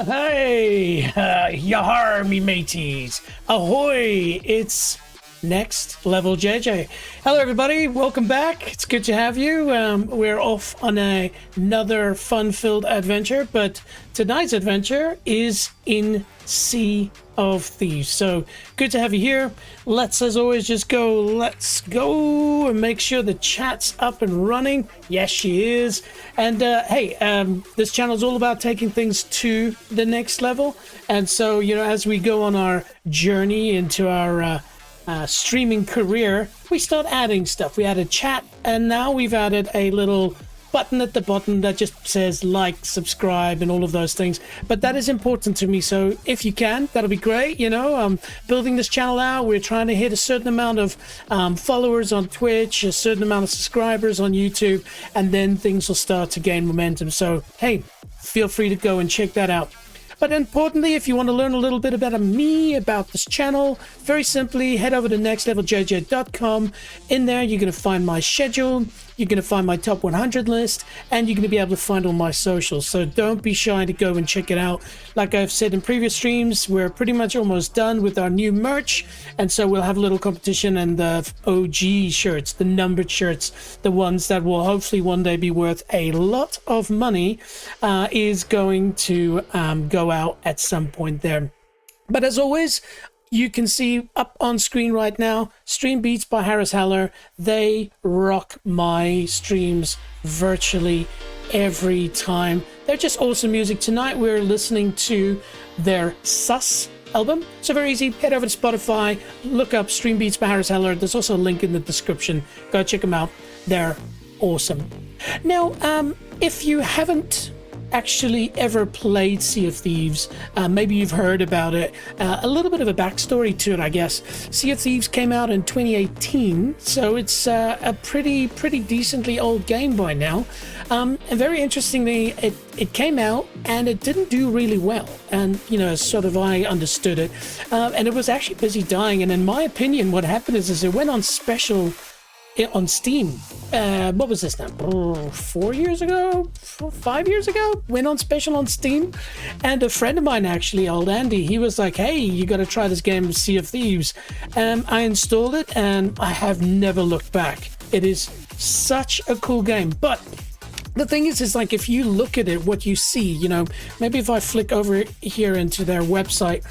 Hey, yahar me mateys. Ahoy, it's Next Level JJ. Hello everybody, welcome back. It's good to have you. We're off on another fun-filled adventure, but tonight's adventure is in Sea of Thieves. So good to have you here. Let's, as always, let's go and make sure the chat's up and running. Yes, she is. And hey, this channel is all about taking things to the next level. And so, you know, as we go on our journey into our streaming career, we start adding stuff. We added chat, and now we've added a little button at the bottom that just says like, subscribe, and all of those things. But that is important to me, so if you can, that'll be great. You know, I'm building this channel out. We're trying to hit a certain amount of followers on Twitch, a certain amount of subscribers on YouTube, and then things will start to gain momentum. So hey, feel free to go and check that out. But importantly, if you want to learn a little bit about me, about this channel, very simply head over to nextleveljj.com. In there, you're going to find my schedule, you're going to find my top 100 list, and you're going to be able to find all my socials. So don't be shy to go and check it out. Like I've said in previous streams, we're pretty much almost done with our new merch. And so we'll have a little competition, and the OG shirts, the numbered shirts, the ones that will hopefully one day be worth a lot of money, is going to go out at some point there. But as always, you can see up on screen right now, Stream Beats by Harris Heller. They rock my streams virtually every time. They're just awesome music. Tonight we're listening to their Sus album. So very easy, head over to Spotify, look up Stream Beats by Harris Heller. There's also a link in the description. Go check them out. They're awesome. Now, if you haven't actually ever played Sea of Thieves, maybe you've heard about it, a little bit of a backstory to it, I guess. Sea of Thieves came out in 2018, so it's a pretty decently old game by now. And very interestingly, it came out and it didn't do really well, and you know, sort of I understood it, and it was actually busy dying. And in my opinion, what happened is it went on special on Steam. What was this now? 4 years ago? 5 years ago? Went on special on Steam. And a friend of mine, actually, old Andy, he was like, hey, you got to try this game, Sea of Thieves. I installed it and I have never looked back. It is such a cool game. But the thing is like, if you look at it, what you see, you know, maybe if I flick over here into their website,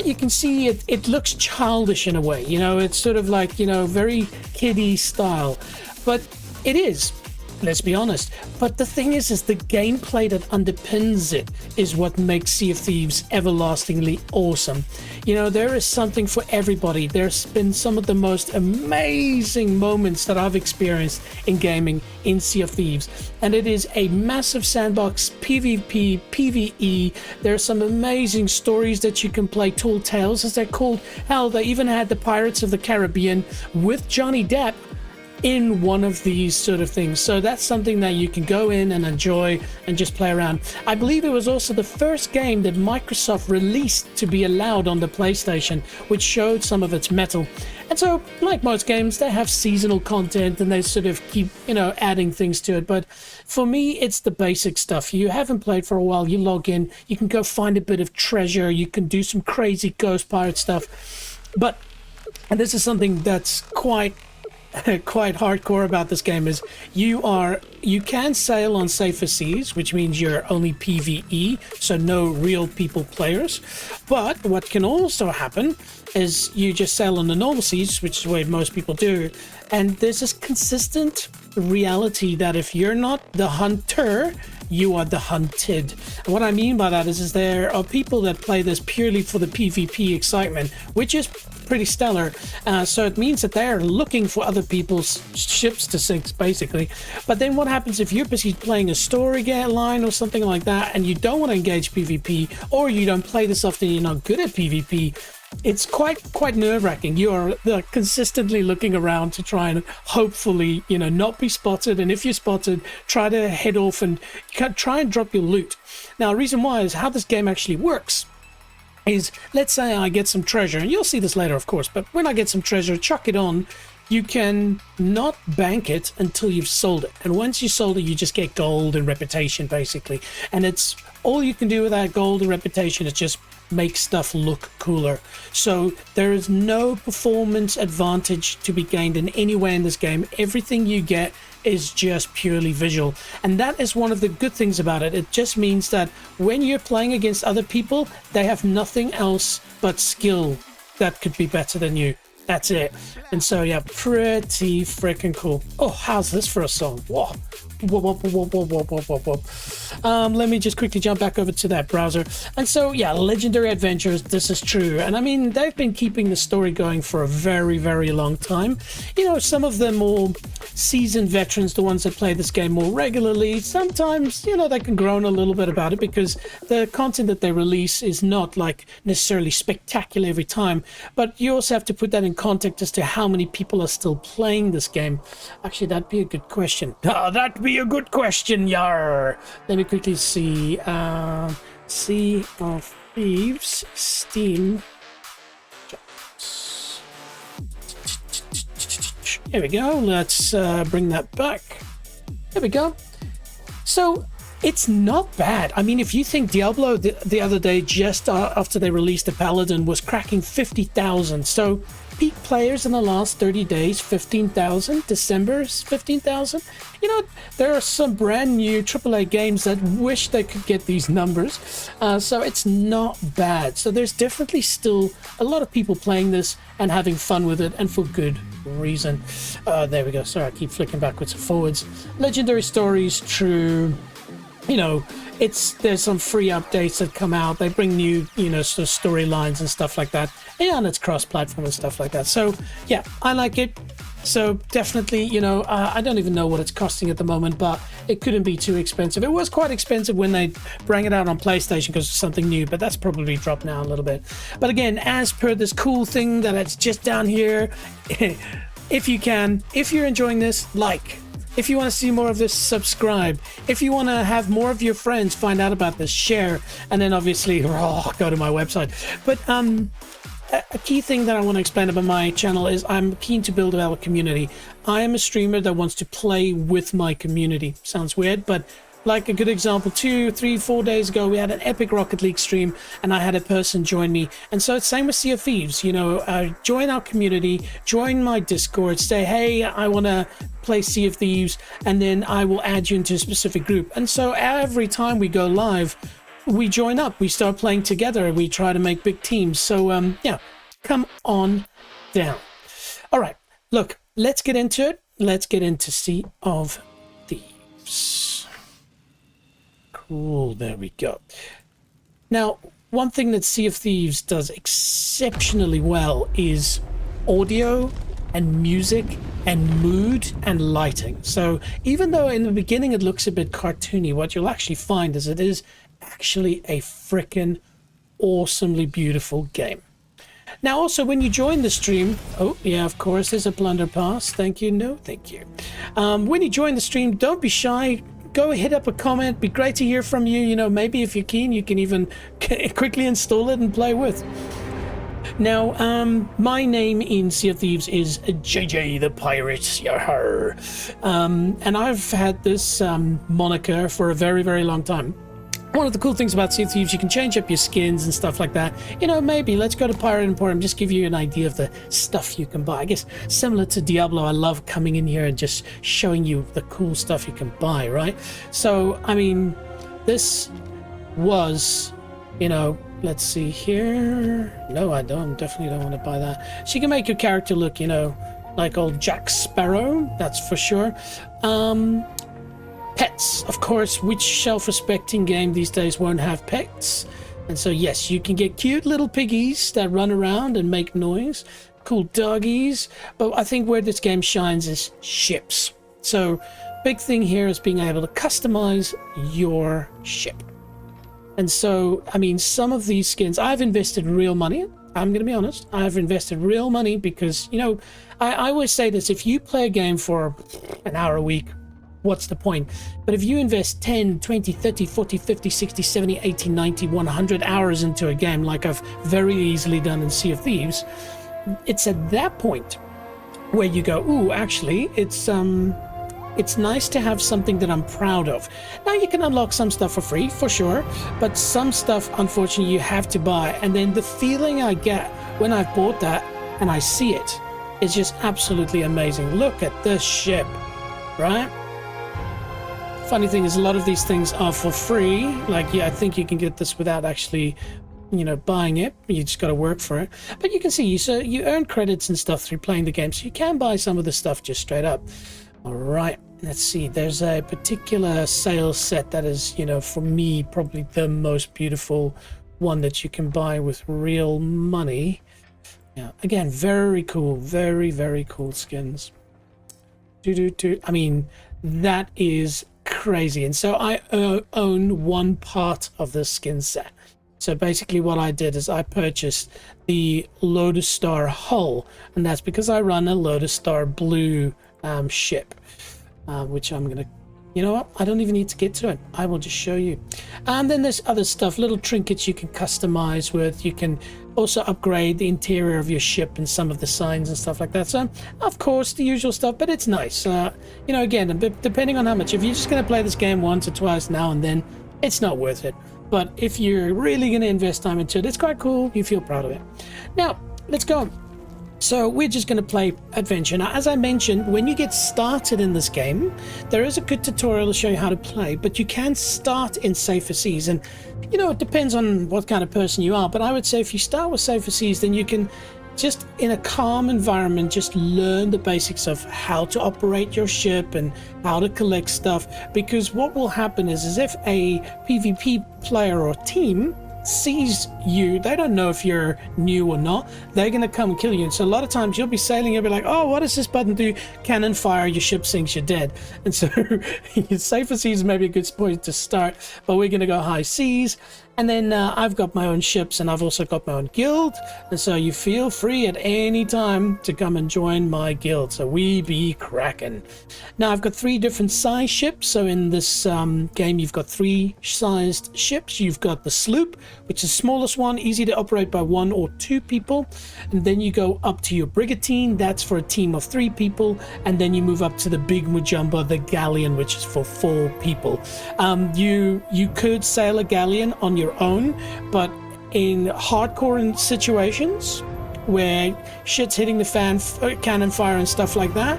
you can see it looks childish in a way, you know, it's sort of like, you know, very kiddie style, but it is, let's be honest. But the thing is the gameplay that underpins it is what makes Sea of Thieves everlastingly awesome. You know, there is something for everybody. There's been some of the most amazing moments that I've experienced in gaming in Sea of Thieves, and it is a massive sandbox, PvP, PvE. There's some amazing stories that you can play, tall tales as they're called. Hell, they even had the Pirates of the Caribbean with Johnny Depp in one of these sort of things. So that's something that you can go in and enjoy and just play around. I believe it was also the first game that Microsoft released to be allowed on the PlayStation, which showed some of its mettle. And so, like most games, they have seasonal content and they sort of keep, you know, adding things to it. But for me, it's the basic stuff. You haven't played for a while, you log in, you can go find a bit of treasure, you can do some crazy ghost pirate stuff. But, and this is something that's quite hardcore about this game, is you can sail on safer seas, which means you're only PvE, so no real people players. But what can also happen is you just sail on the normal seas, which is the way most people do, and there's this consistent reality that if you're not the hunter, you are the hunted. And what I mean by that is there are people that play this purely for the PvP excitement, which is pretty stellar. So it means that they're looking for other people's ships to sink, basically. But then what happens if you're busy playing a story line or something like that, and you don't want to engage PvP, or you don't play this often, you're not good at PvP? It's quite nerve-wracking. You are consistently looking around to try and hopefully, you know, not be spotted. And if you're spotted, try to head off and try and drop your loot. Now, the reason why is how this game actually works is, let's say I get some treasure, and you'll see this later, of course, but when I get some treasure, chuck it on you can not bank it until you've sold it. And once you sold it, you just get gold and reputation, basically. And it's all you can do with that gold and reputation is just make stuff look cooler. So there is no performance advantage to be gained in any way in this game. Everything you get is just purely visual, and that is one of the good things about it. It just means that when you're playing against other people, they have nothing else but skill that could be better than you. That's it. And so yeah, pretty freaking cool. Oh, how's this for a song? Whoa. Let me just quickly jump back over to that browser. And so yeah, Legendary Adventures, this is true. And I mean, they've been keeping the story going for a very, very long time. You know, some of them more seasoned veterans, the ones that play this game more regularly, sometimes, you know, they can groan a little bit about it because the content that they release is not like necessarily spectacular every time. But you also have to put that in context as to how many people are still playing this game. Actually, that'd be a good question. That'd be a good question, yar. Let me quickly see. Sea of Thieves, Steam. Here we go. Let's bring that back. There we go. So it's not bad. I mean, if you think Diablo the other day, just after they released the Paladin, was cracking 50,000. So peak players in the last 30 days, 15,000. December's 15,000. You know, there are some brand new AAA games that wish they could get these numbers. So it's not bad. So there's definitely still a lot of people playing this and having fun with it, and for good reason. There we go. Sorry, I keep flicking backwards and forwards. Legendary Stories, true. You know, there's some free updates that come out. They bring new, you know, sort of storylines and stuff like that. Yeah, and it's cross-platform and stuff like that. So yeah, I like it. So definitely, you know, I don't even know what it's costing at the moment, but it couldn't be too expensive. It was quite expensive when they bring it out on PlayStation because it's something new, but that's probably dropped now a little bit. But again, as per this cool thing that it's just down here, if you can, if you're enjoying this, like. If you want to see more of this, subscribe. If you want to have more of your friends find out about this, share. And then obviously, go to my website. But a key thing that I want to explain about my channel is I'm keen to build a community. I am a streamer that wants to play with my community. Sounds weird, but like a good example, 2, 3, 4 days ago, we had an epic Rocket League stream and I had a person join me. And so it's same with Sea of Thieves, you know, join our community, join my Discord, say, hey, I want to play Sea of Thieves, and then I will add you into a specific group. And so every time we go live, we join up, we start playing together, we try to make big teams. So yeah, come on down. All right, look, let's get into it. Let's get into Sea of Thieves. Cool, there we go. Now, one thing that Sea of Thieves does exceptionally well is audio and music and mood and lighting. So even though in the beginning it looks a bit cartoony, what you'll actually find is it is actually a frickin' awesomely beautiful game. Now also when you join the stream, oh yeah, of course there's a plunder pass, thank you, no thank you. When you join the stream, don't be shy. Go hit up a comment. Be great to hear from you. You know, maybe if you're keen, you can even quickly install it and play with. Now, my name in Sea of Thieves is JJ the Pirate. Yarr. And I've had this moniker for a very, very long time. One of the cool things about Sea of Thieves, you can change up your skins and stuff like that. You know, maybe let's go to Pirate Emporium, just give you an idea of the stuff you can buy. I guess similar to Diablo, I love coming in here and just showing you the cool stuff you can buy, right? So, I mean, this was, you know, let's see here. No, I definitely don't want to buy that. So you can make your character look, you know, like old Jack Sparrow, that's for sure. Pets, of course, which self-respecting game these days won't have pets? And so yes, you can get cute little piggies that run around and make noise, cool doggies, but I think where this game shines is ships. So big thing here is being able to customize your ship. And so, I mean, some of these skins, I've invested real money. I'm going to be honest, I've invested real money because, you know, I always say this, if you play a game for an hour a week, what's the point? But if you invest 10, 20, 30, 40, 50, 60, 70, 80, 90, 100 hours into a game like I've very easily done in Sea of Thieves, it's at that point where you go, ooh, actually, it's nice to have something that I'm proud of. Now you can unlock some stuff for free, for sure, but some stuff, unfortunately, you have to buy. And then the feeling I get when I've bought that and I see it is just absolutely amazing. Look at this ship, right? Funny thing is, a lot of these things are for free. Like, yeah, I think you can get this without actually, you know, buying it. You just got to work for it. But you can see, you earn credits and stuff through playing the game, so you can buy some of the stuff just straight up. All right, let's see. There's a particular sales set that is, you know, for me, probably the most beautiful one that you can buy with real money. Yeah, again, very cool, very, very cool skins. I mean, that is crazy. And so I own one part of this skin set. So basically what I did is I purchased the Lotus Star hull, and that's because I run a Lotus Star blue ship, which I'm gonna, you know what, I don't even need to get to it, I will just show you. And then there's other stuff, little trinkets you can customize with. You can also upgrade the interior of your ship and some of the signs and stuff like that. So of course the usual stuff, but it's nice. You know, again, depending on how much, if you're just going to play this game once or twice now and then, it's not worth it. But if you're really going to invest time into it, it's quite cool. You feel proud of it. Now let's go. So we're just going to play adventure. Now, as I mentioned, when you get started in this game, there is a good tutorial to show you how to play, but you can start in safer seas. And, you know, it depends on what kind of person you are, but I would say if you start with safer seas, then you can just, in a calm environment, just learn the basics of how to operate your ship and how to collect stuff. Because what will happen is if a PvP player or team sees you, they don't know if you're new or not, they're gonna come and kill you. And so a lot of times you'll be sailing, you'll be like, oh, what does this button do? Cannon fire, your ship sinks, you're dead. And so safer seas may be a good point to start, but we're gonna go high seas. And then I've got my own ships, and I've also got my own guild. And so you feel free at any time to come and join my guild. So we be Kraken. Now I've got 3 different size ships. So in this game, you've got 3 sized ships. You've got the sloop, which is the smallest one, easy to operate by 1 or 2 people. And then you go up to your brigantine. That's for a team of 3 people. And then you move up to the big Mujumba, the galleon, which is for 4 people. You could sail a galleon on your own, but in hardcore situations where shit's hitting the fan, cannon fire and stuff like that,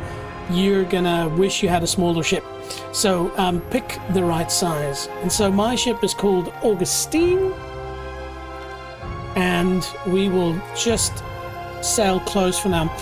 you're gonna wish you had a smaller ship. So pick the right size. And so my ship is called Augustine, and we will just sail close for now.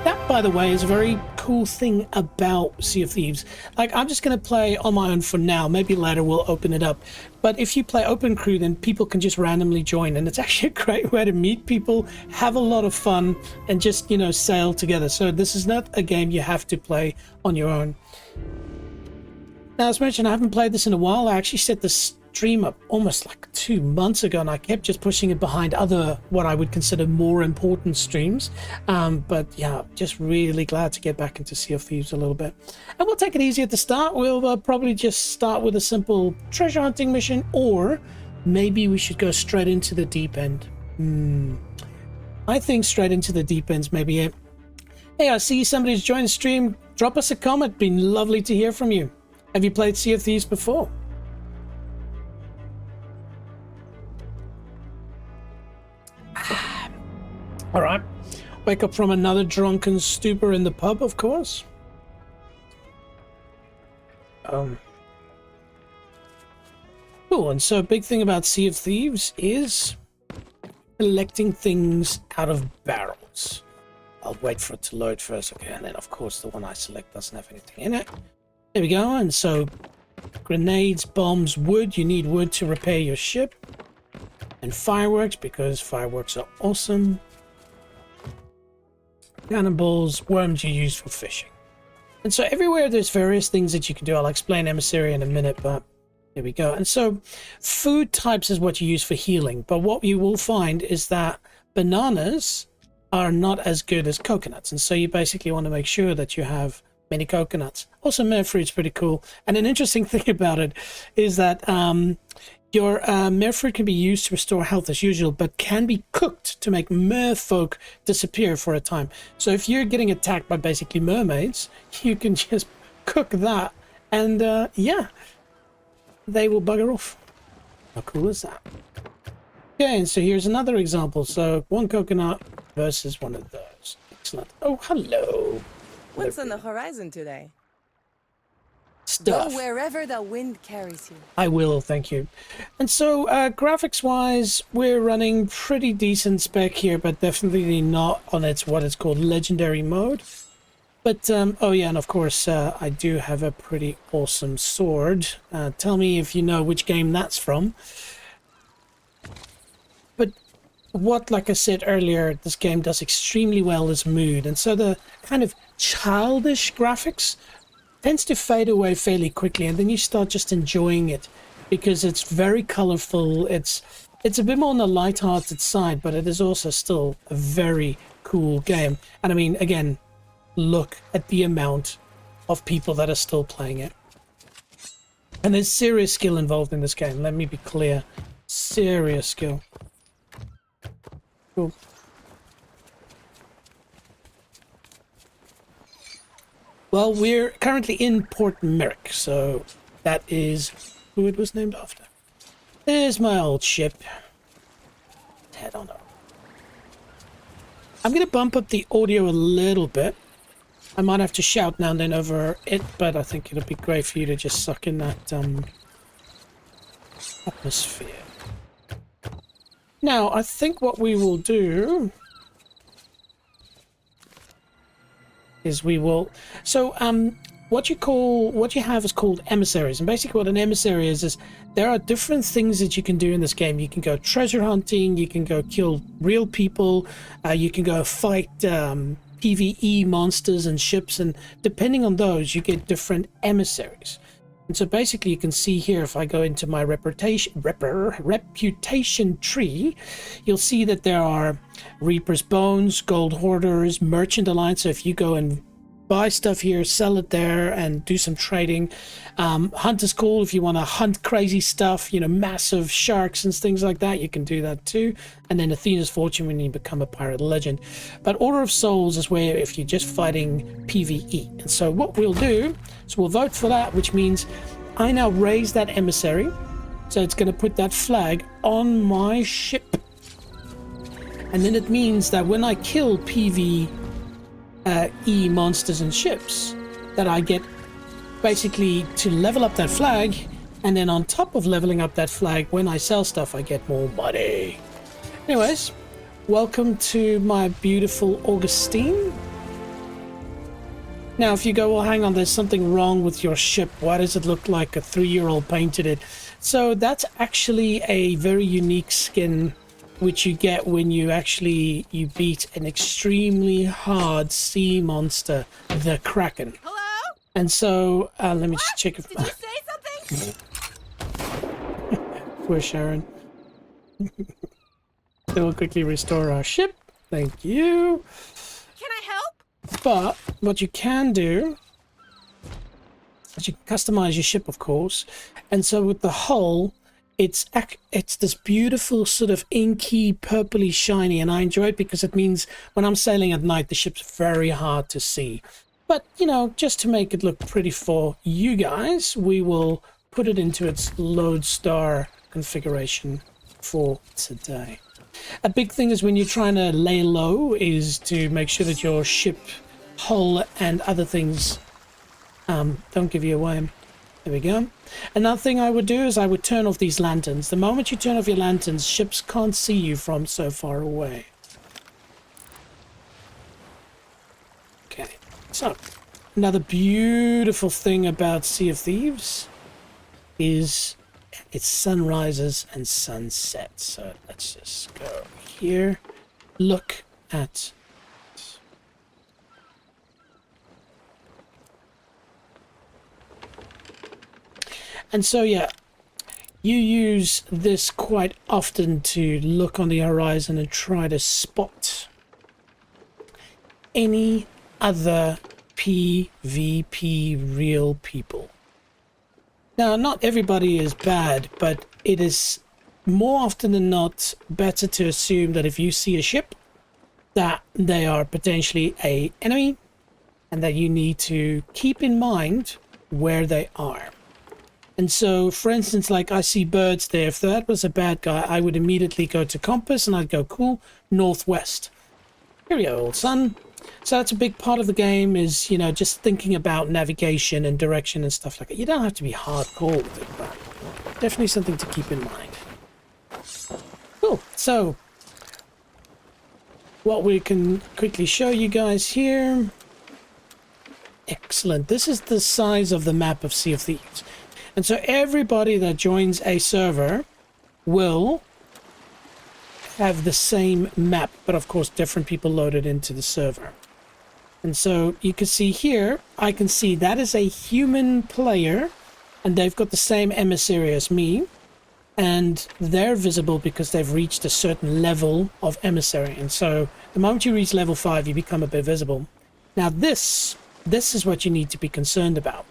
That, by the way, is a very cool thing about Sea of Thieves. Like, I'm just going to play on my own for now. Maybe later we'll open it up. But if you play open crew, then people can just randomly join. And it's actually a great way to meet people, have a lot of fun, and just, you know, sail together. So this is not a game you have to play on your own. Now, as mentioned, I haven't played this in a while. I actually set this stream up almost like 2 months ago, and I kept just pushing it behind other, what I would consider more important streams. But yeah, just really glad to get back into Sea of Thieves a little bit. And we'll take it easy at the start. We'll probably just start with a simple treasure hunting mission, or maybe we should go straight into the deep end. I think straight into the deep end's maybe it. Hey, I see somebody's joined the stream. Drop us a comment. Been lovely to hear from you. Have you played Sea of Thieves before? All right. Wake up from another drunken stupor in the pub, of course. Cool. And so a big thing about Sea of Thieves is collecting things out of barrels. I'll wait for it to load first. Okay, and then of course the one I select doesn't have anything in it. There we go. And so grenades, bombs, wood. You need wood to repair your ship. And fireworks, because fireworks are awesome. Cannonballs, worms you use for fishing. And so everywhere there's various things that you can do. I'll explain emissary in a minute, but there we go. And so food types is what you use for healing. But what you will find is that bananas are not as good as coconuts. And so you basically want to make sure that you have many coconuts. Also, mere fruit's pretty cool. And an interesting thing about it is that Your merfruit can be used to restore health as usual, but can be cooked to make merfolk disappear for a time. So if you're getting attacked by basically mermaids, you can just cook that, and yeah, they will bugger off. How cool is that? Okay, and so here's another example. So one coconut versus one of those. Excellent. Oh, hello. What's on the horizon today? Stuff. Go wherever the wind carries you. I will, thank you. And so graphics-wise, we're running pretty decent spec here, but definitely not on what it's called legendary mode. But, oh yeah, and of course, I do have a pretty awesome sword. Tell me if you know which game that's from. But what, like I said earlier, this game does extremely well is mood. And so the kind of childish graphics tends to fade away fairly quickly, and then you start just enjoying it because it's very colorful. It's a bit more on the light-hearted side, but it is also still a very cool game. And I mean, again, look at the amount of people that are still playing it. And there's serious skill involved in this game. Let me be clear. Serious skill. Cool. Well, we're currently in Port Merrick, so that is who it was named after. There's my old ship. Let's head on up. I'm going to bump up the audio a little bit. I might have to shout now and then over it, but I think it'll be great for you to just suck in that atmosphere. Now, I think what we will do is we will... So, what you have is called emissaries. And basically what an emissary is there are different things that you can do in this game. You can go treasure hunting, you can go kill real people, you can go fight PvE monsters and ships, and depending on those, you get different emissaries. And so basically you can see here, if I go into my reputation tree, you'll see that there are Reaper's Bones, Gold Hoarders, Merchant Alliance. So if you go and buy stuff here, sell it there, and do some trading. Hunt is cool if you want to hunt crazy stuff, you know, massive sharks and things like that. You can do that too. And then Athena's Fortune when you become a pirate legend. But Order of Souls is where if you're just fighting PvE. And so what we'll do is we'll vote for that, which means I now raise that emissary. So it's going to put that flag on my ship. And then it means that when I kill PvE monsters and ships, that I get basically to level up that flag, and then on top of leveling up that flag, when I sell stuff I get more money. Anyways, welcome to my beautiful Augustine. Now if you go, well hang on, there's something wrong with your ship, why does it look like a 3-year-old painted it? So that's actually a very unique skin which you get when you beat an extremely hard sea monster, the Kraken. Hello? And so, let me just check if... Did you say something? Poor Sharon. So we'll quickly restore our ship. Thank you. Can I help? But what you can do is you can customize your ship, of course. And so with the hull, it's this beautiful sort of inky, purpley, shiny, and I enjoy it because it means when I'm sailing at night, the ship's very hard to see. But, you know, just to make it look pretty for you guys, we will put it into its lodestar configuration for today. A big thing is when you're trying to lay low is to make sure that your ship hull and other things don't give you away. There we go. Another thing I would do is I would turn off these lanterns. The moment you turn off your lanterns, ships can't see you from so far away. Okay, so another beautiful thing about Sea of Thieves is its sunrises and sunsets. So let's just go here. Look at... And so, yeah, you use this quite often to look on the horizon and try to spot any other PvP real people. Now, not everybody is bad, but it is more often than not better to assume that if you see a ship, that they are potentially a enemy, and that you need to keep in mind where they are. And so, for instance, like I see birds there. If that was a bad guy, I would immediately go to compass and I'd go, cool, northwest. Here we go, old son. So that's a big part of the game is, you know, just thinking about navigation and direction and stuff like that. You don't have to be hardcore with it, but definitely something to keep in mind. Cool. So what we can quickly show you guys here. Excellent. This is the size of the map of Sea of Thieves. And so everybody that joins a server will have the same map, but of course different people loaded into the server. And so you can see here, I can see that is a human player, and they've got the same emissary as me, and they're visible because they've reached a certain level of emissary. And so the moment you reach level 5, you become a bit visible. Now this is what you need to be concerned about.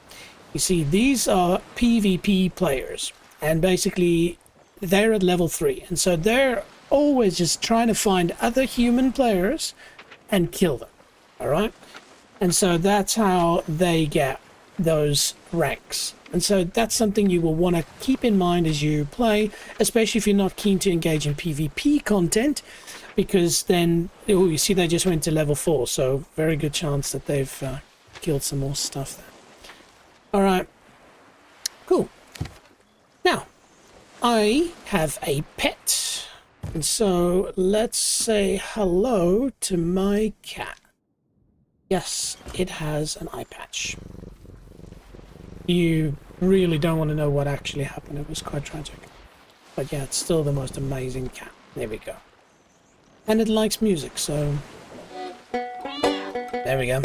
You see, these are PvP players, and basically they're at level 3, and so they're always just trying to find other human players and kill them. All right, and so that's how they get those ranks. And so that's something you will want to keep in mind as you play, especially if you're not keen to engage in PvP content, because then, oh, you see they just went to level 4, so very good chance that they've killed some more stuff there. All right, cool. Now, I have a pet, and so let's say hello to my cat. Yes, it has an eye patch. You really don't want to know what actually happened. It was quite tragic. But yeah, it's still the most amazing cat. There we go. And it likes music, so... there we go.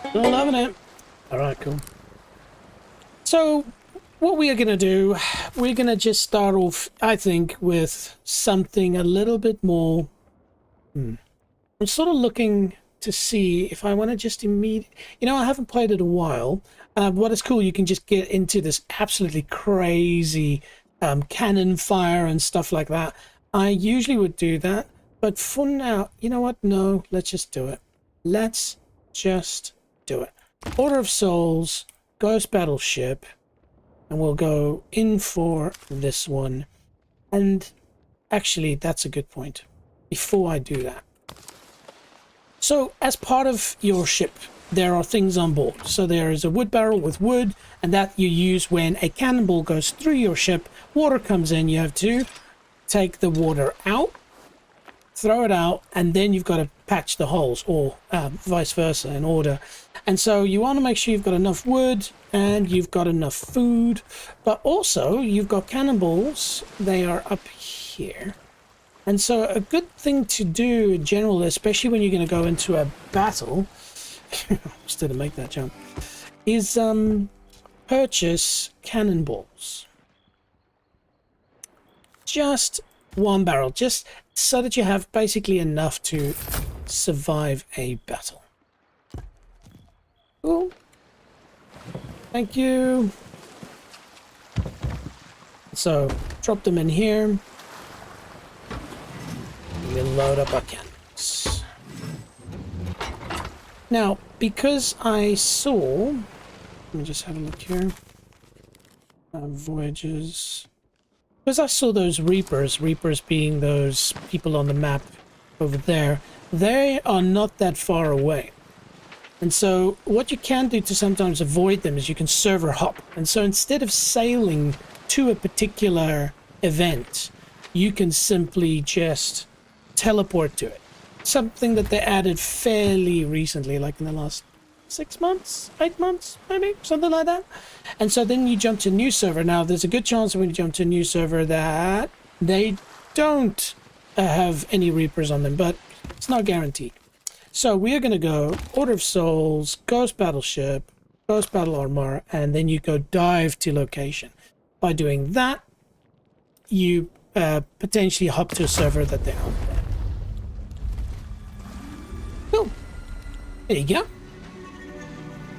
Still loving it. Alright, cool. So, what we are going to do, we're going to just start off, I think, with something a little bit more... I'm sort of looking to see if I want to just immediately... You know, I haven't played it a while. What is cool, you can just get into this absolutely crazy cannon fire and stuff like that. I usually would do that, but for now, you know what? No, let's just do it. Let's just do it. Order of Souls, Ghost Battleship, and we'll go in for this one. And actually, that's a good point. Before I do that, so as part of your ship, there are things on board. So there is a wood barrel with wood, and that you use when a cannonball goes through your ship. Water comes in, you have to take the water out, throw it out, and then you've got to patch the holes, or vice versa, in order. And so you want to make sure you've got enough wood and you've got enough food, but also you've got cannonballs. They are up here. And so a good thing to do in general, especially when you're going to go into a battle, just didn't make that jump, is purchase cannonballs. Just one barrel, just so that you have basically enough to survive a battle. Cool. Thank you. So, drop them in here. We'll load up our cannons. Now, because I saw... let me just have a look here. Voyages... because I saw those Reapers being those people on the map over there, they are not that far away. And so what you can do to sometimes avoid them is you can server hop. And so instead of sailing to a particular event, you can simply just teleport to it. Something that they added fairly recently, like in the last 6 months, 8 months, maybe, something like that. And so then you jump to a new server. Now, there's a good chance when you jump to a new server that they don't have any Reapers on them, but it's not guaranteed. So we are going to go Order of Souls, Ghost Battleship, Ghost Battle Armor, and then you go dive to location. By doing that, you potentially hop to a server that they're on. Cool. There you go.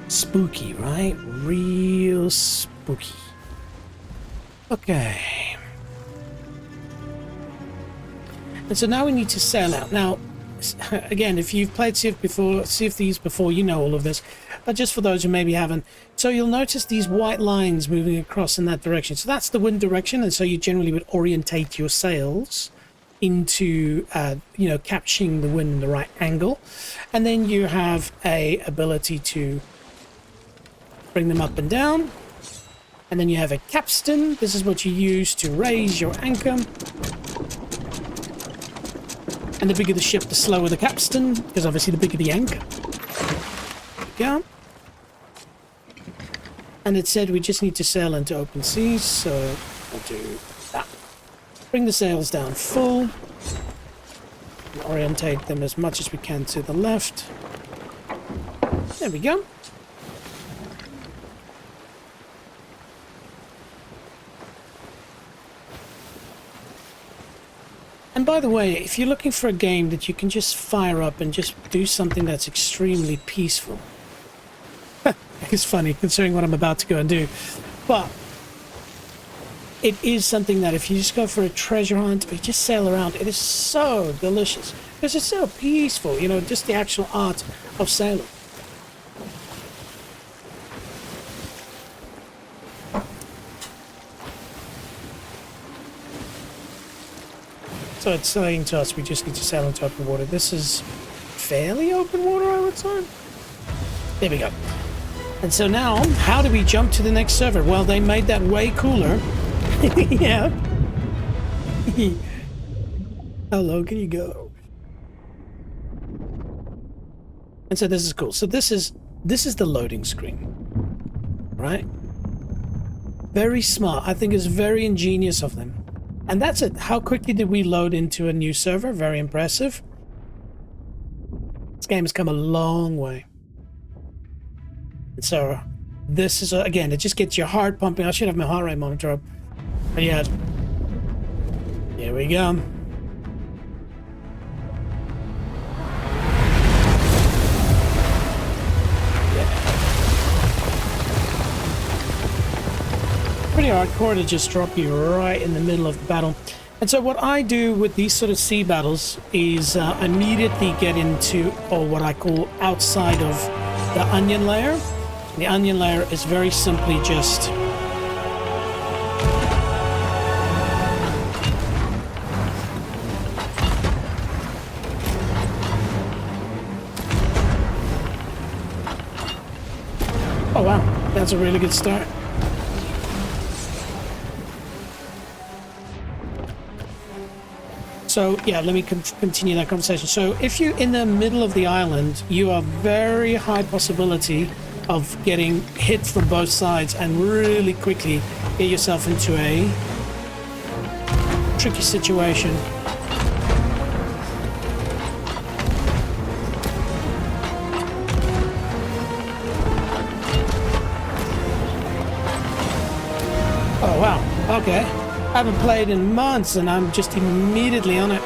Spooky, right? Real spooky. Okay. And so now we need to sail out. Now, again, if you've played Sea of Thieves before, you know all of this. But just for those who maybe haven't, so you'll notice these white lines moving across in that direction. So that's the wind direction, and so you generally would orientate your sails into, you know, capturing the wind in the right angle. And then you have a ability to bring them up and down. And then you have a capstan. This is what you use to raise your anchor. And the bigger the ship, the slower the capstan, because obviously the bigger the anchor. There we go. And it said we just need to sail into open seas, so we'll do that. Bring the sails down full. And orientate them as much as we can to the left. There we go. And by the way, if you're looking for a game that you can just fire up and just do something that's extremely peaceful, it's funny considering what I'm about to go and do, but it is something that if you just go for a treasure hunt or you just sail around, it is so delicious because it's so peaceful, you know, just the actual art of sailing. So it's saying to us we just need to sail into open water. This is fairly open water, I would say. There we go. And so now, how do we jump to the next server? Well, they made that way cooler. Yeah. How low can you go? And so this is cool. So this is the loading screen, right? Very smart. I think it's very ingenious of them. And that's it. How quickly did we load into a new server? Very impressive. This game has come a long way. And so this is, again, it just gets your heart pumping. I should have my heart rate monitor up. But yeah, here we go. Pretty hardcore to just drop you right in the middle of the battle. And so what I do with these sort of sea battles is immediately get into, or what I call outside of the onion layer. The onion layer is very simply just oh wow, that's a really good start. So yeah, let me continue that conversation. So if you're in the middle of the island, you are very high possibility of getting hit from both sides and really quickly get yourself into a tricky situation. Oh wow, okay. I haven't played in months and I'm just immediately on it.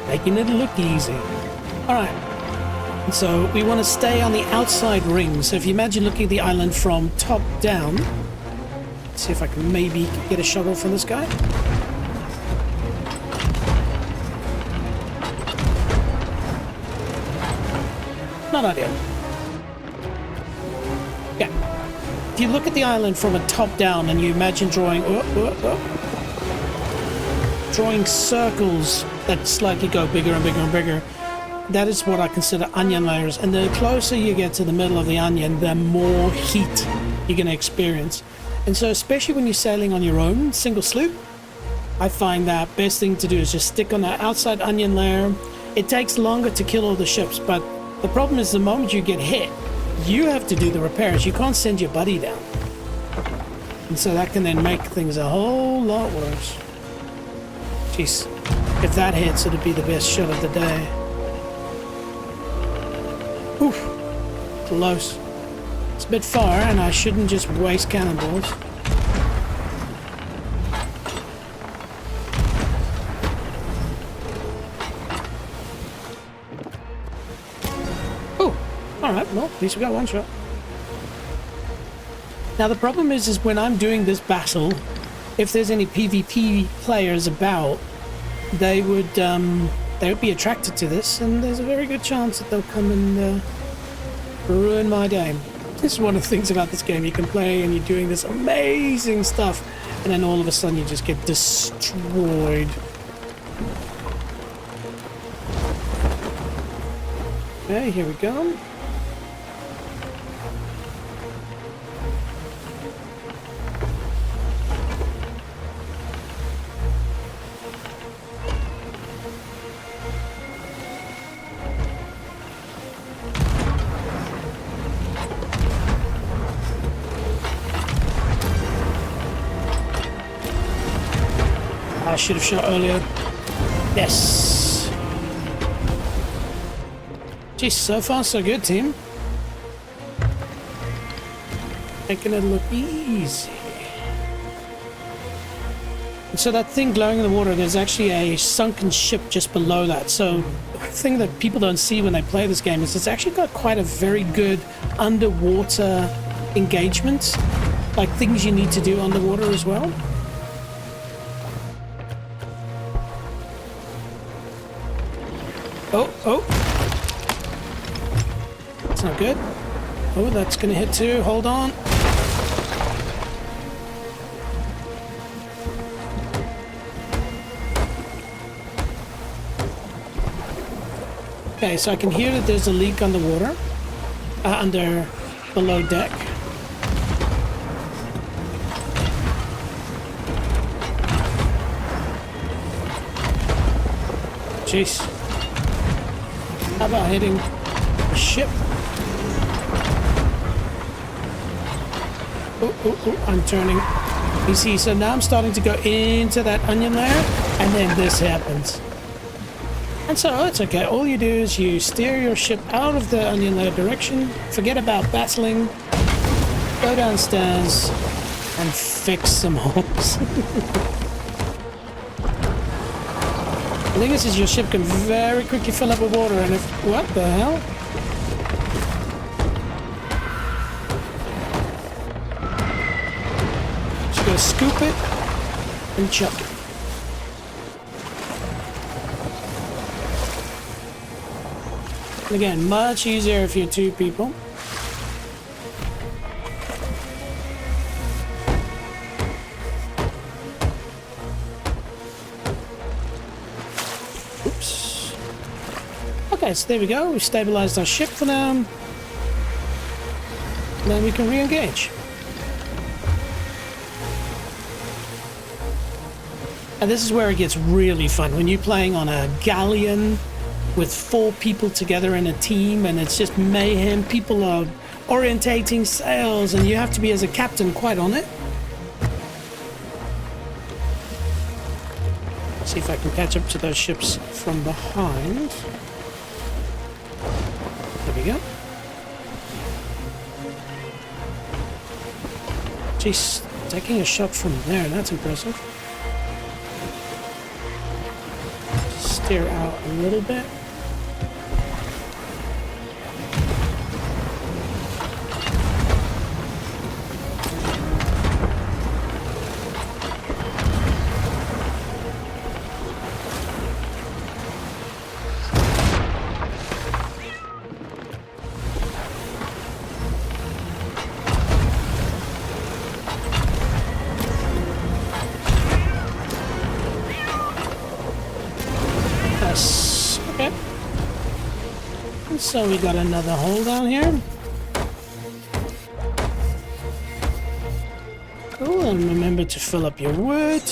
Making it look easy. Alright. And so we want to stay on the outside ring. So if you imagine looking at the island from top down. Let's see if I can maybe get a shot off from this guy. Not ideal. Yeah. If you look at the island from a top down and you imagine drawing drawing circles that slightly go bigger and bigger and bigger, that is what I consider onion layers. And the closer you get to the middle of the onion, the more heat you're going to experience. And so especially when you're sailing on your own single sloop, I find that best thing to do is just stick on that outside onion layer. It takes longer to kill all the ships, but the problem is the moment you get hit, you have to do the repairs. You can't send your buddy down. And so that can then make things a whole lot worse. Jeez. If that hits, it'd be the best shot of the day. Oof. Close. It's a bit far, and I shouldn't just waste cannonballs. Alright, well, at least we got one shot. Now the problem is when I'm doing this battle, if there's any PvP players about, they would be attracted to this, and there's a very good chance that they'll come and ruin my game. This is one of the things about this game. You can play and you're doing this amazing stuff, and then all of a sudden you just get destroyed. Okay, here we go. I should have shot earlier. Yes. Geez, so far so good, team. Making it look easy. And so that thing glowing in the water, there's actually a sunken ship just below that. So the thing that people don't see when they play this game is it's actually got quite a very good underwater engagement. Like things you need to do underwater as well. Oh. That's not good. Oh, that's gonna hit too. Hold on. Okay, so I can hear that there's a leak underwater. Below deck. Jeez. How about hitting the ship? Oh, I'm turning. You see, so now I'm starting to go into that onion layer, and then this happens. And so it's okay. All you do is you steer your ship out of the onion layer direction, forget about battling, go downstairs, and fix some holes. The thing is your ship can very quickly fill up with water, and if... What the hell? Just gonna scoop it and chuck it. And again, much easier if you're two people. Oops. Okay, so there we go. We've stabilized our ship for now. And then we can re-engage. And this is where it gets really fun. When you're playing on a galleon with 4 people together in a team and it's just mayhem. People are orientating sails and you have to be, as a captain, quite on it. See if I can catch up to those ships from behind. There we go. Jeez, taking a shot from there, that's impressive. Steer out a little bit. Okay. And so we got another hole down here. Cool, and remember to fill up your wood.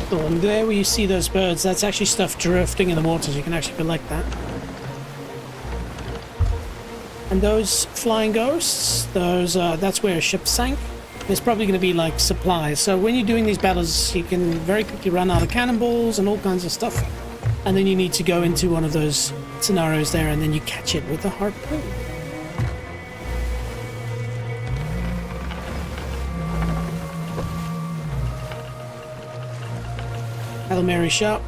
And there where you see those birds, that's actually stuff drifting in the water, so you can actually collect that. And those flying ghosts, those that's where a ship sank. there's probably going to be like supplies. So when you're doing these battles, you can very quickly run out of cannonballs and all kinds of stuff. And then you need to go into one of those scenarios there, and then you catch it with a harpoon. Hail Mary shot.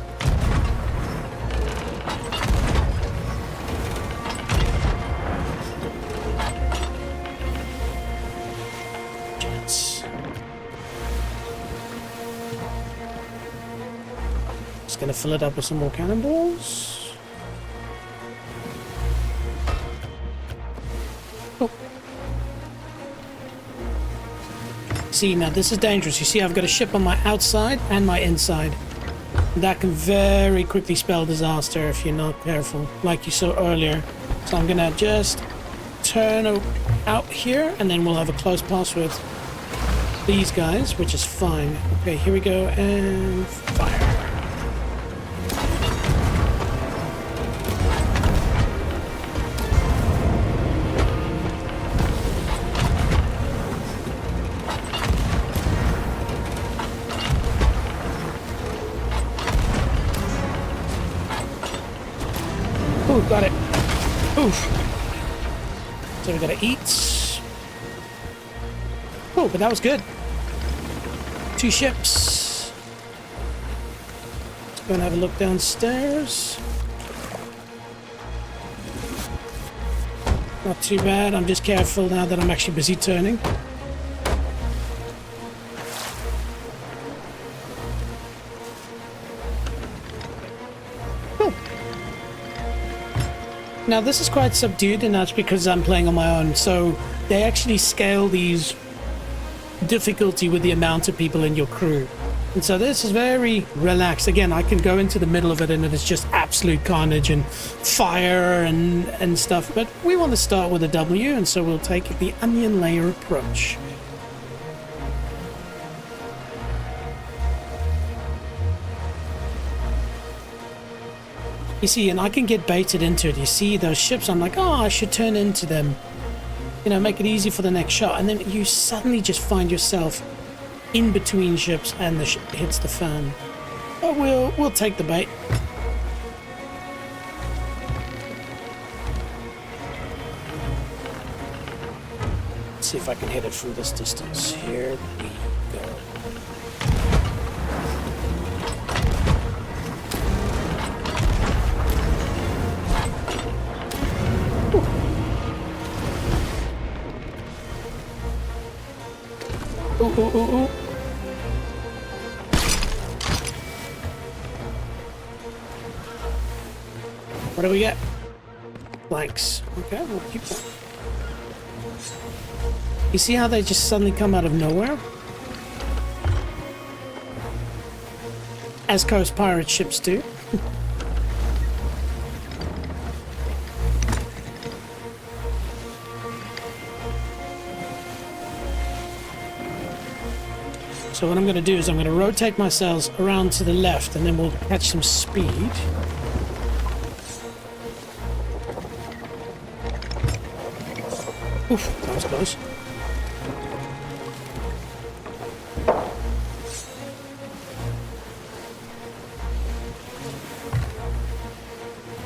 Just gonna fill it up with some more cannonballs. Oh. See, now this is dangerous. You see, I've got a ship on my outside and my inside. That can very quickly spell disaster if you're not careful, like you saw earlier. So I'm gonna just turn out here, and then we'll have a close pass with these guys, which is fine. Okay, here we go, and fire. Ooh, got it. Oof. So we gotta eat. Oh, but that was good. 2 ships. Let's go and have a look downstairs. Not too bad. I'm just careful now that I'm actually busy turning. Now this is quite subdued, and that's because I'm playing on my own, so they actually scale these difficulty with the amount of people in your crew. And so this is very relaxed. Again, I can go into the middle of it and it's just absolute carnage and fire and stuff, but we want to start with a W, and so we'll take the onion layer approach. You see, and I can get baited into it. You see those ships, I'm like, oh, I should turn into them. You know, make it easy for the next shot. And then you suddenly just find yourself in between ships and the ship hits the fan. But we'll take the bait. Let's see if I can hit it from this distance. Here we go. Ooh, ooh, ooh, ooh. What do we get? Blanks. Okay, we'll keep that. You see how they just suddenly come out of nowhere? As Coast pirate ships do. So what I'm going to do is I'm going to rotate my sails around to the left, and then we'll catch some speed. Oof, that was close.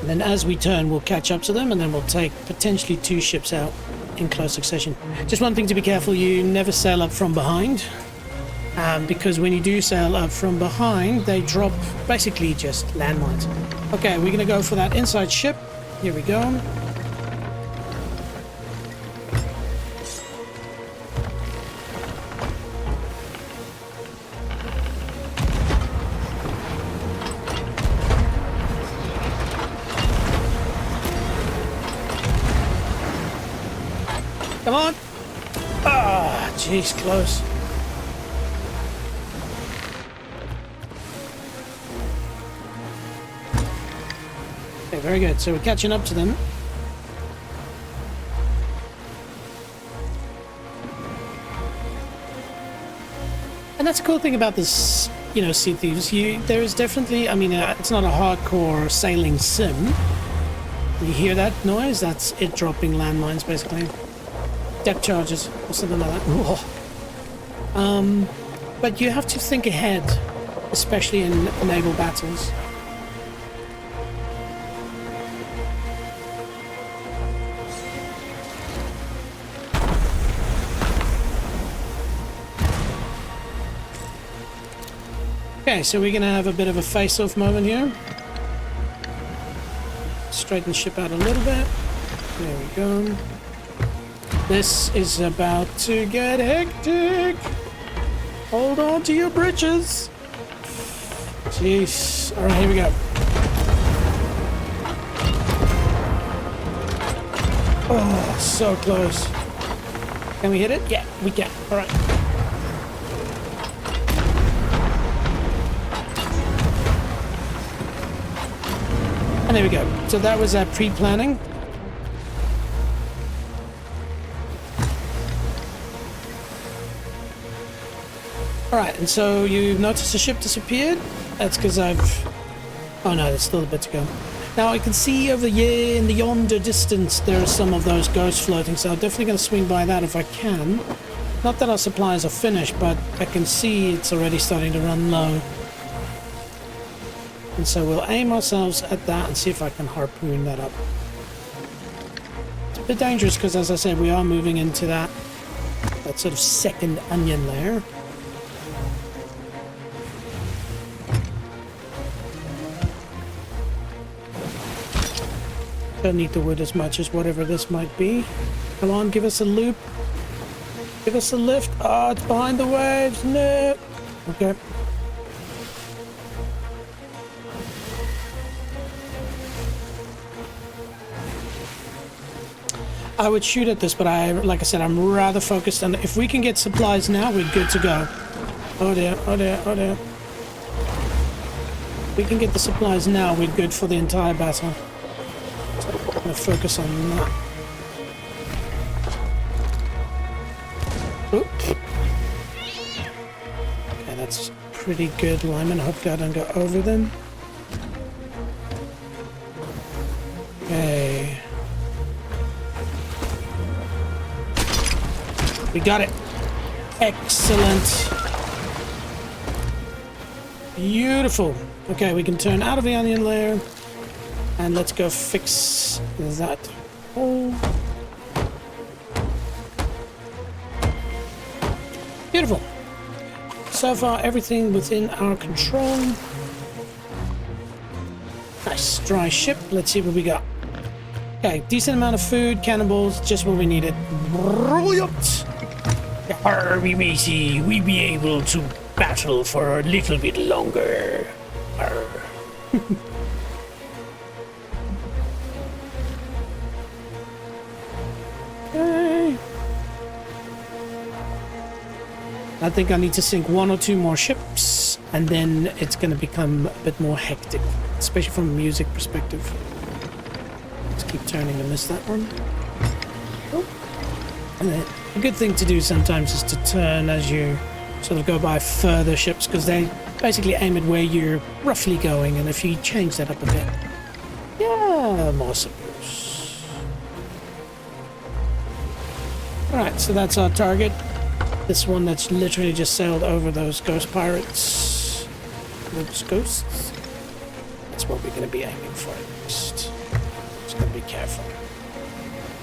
And then as we turn, we'll catch up to them, and then we'll take potentially 2 ships out in close succession. Just one thing to be careful, you never sail up from behind. Because when you do sail up from behind, they drop basically just landmines. Okay, we're gonna go for that inside ship. Here we go. Come on! Ah, jeez, close. Okay, very good. So we're catching up to them. And that's a cool thing about this, you know, Sea of Thieves. There is definitely, I mean, it's not a hardcore sailing sim. You hear that noise? That's it dropping landmines, basically. Depth charges or something like that. Whoa. But you have to think ahead, especially in naval battles. Okay, so we're gonna have a bit of a face-off moment here. Straighten the ship out a little bit. There we go. This is about to get hectic. Hold on to your britches. Jeez. All right, here we go. Oh, so close. Can we hit it? Yeah, we can. All right. And there we go. So that was pre-planning. Alright, and so you notice the ship disappeared? That's because I've... Oh no, there's still a bit to go. Now I can see over here in the yonder distance there are some of those ghosts floating, so I'm definitely going to swing by that if I can. Not that our supplies are finished, but I can see it's already starting to run low. And so we'll aim ourselves at that and see if I can harpoon that up. It's a bit dangerous because, as I said, we are moving into that sort of second onion layer. Don't need the wood as much as whatever this might be. Come on, give us a loop. Give us a lift. Oh, it's behind the waves. No. Okay. I would shoot at this, but like I said, I'm rather focused on... If we can get supplies now, we're good to go. Oh dear, oh dear, oh dear. If we can get the supplies now, we're good for the entire battle. So I'm going to focus on that. Oops. Okay, that's pretty good lineman. Hopefully I don't go over them. Okay. We got it. Excellent. Beautiful. Okay, we can turn out of the onion layer. And let's go fix that hole. Beautiful. So far, everything within our control. Nice. Dry ship. Let's see what we got. Okay, decent amount of food, cannonballs, just what we needed. Brilliant! Army matey, we be able to battle for a little bit longer. Okay. I think I need to sink one or two more ships, and then it's going to become a bit more hectic, especially from a music perspective. Let's keep turning to miss that one. Oh. And then a good thing to do sometimes is to turn as you sort of go by further ships, because they basically aim at where you're roughly going, and if you change that up a bit, yeah, more suppose. Alright, so that's our target. This one that's literally just sailed over those ghost pirates. Those ghosts. That's what we're going to be aiming for next. Just got to be careful.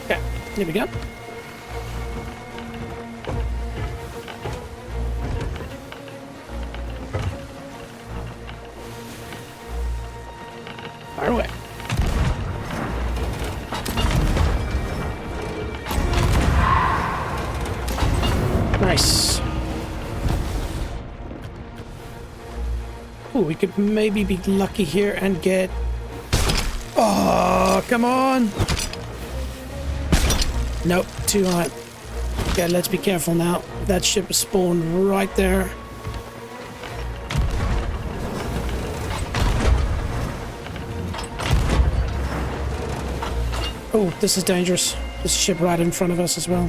Okay, here we go. Fire away. Nice. Oh, we could maybe be lucky here and get... Oh, come on! Nope, too high. Okay, let's be careful now. That ship is spawned right there. Oh, this is dangerous. There's a ship right in front of us as well.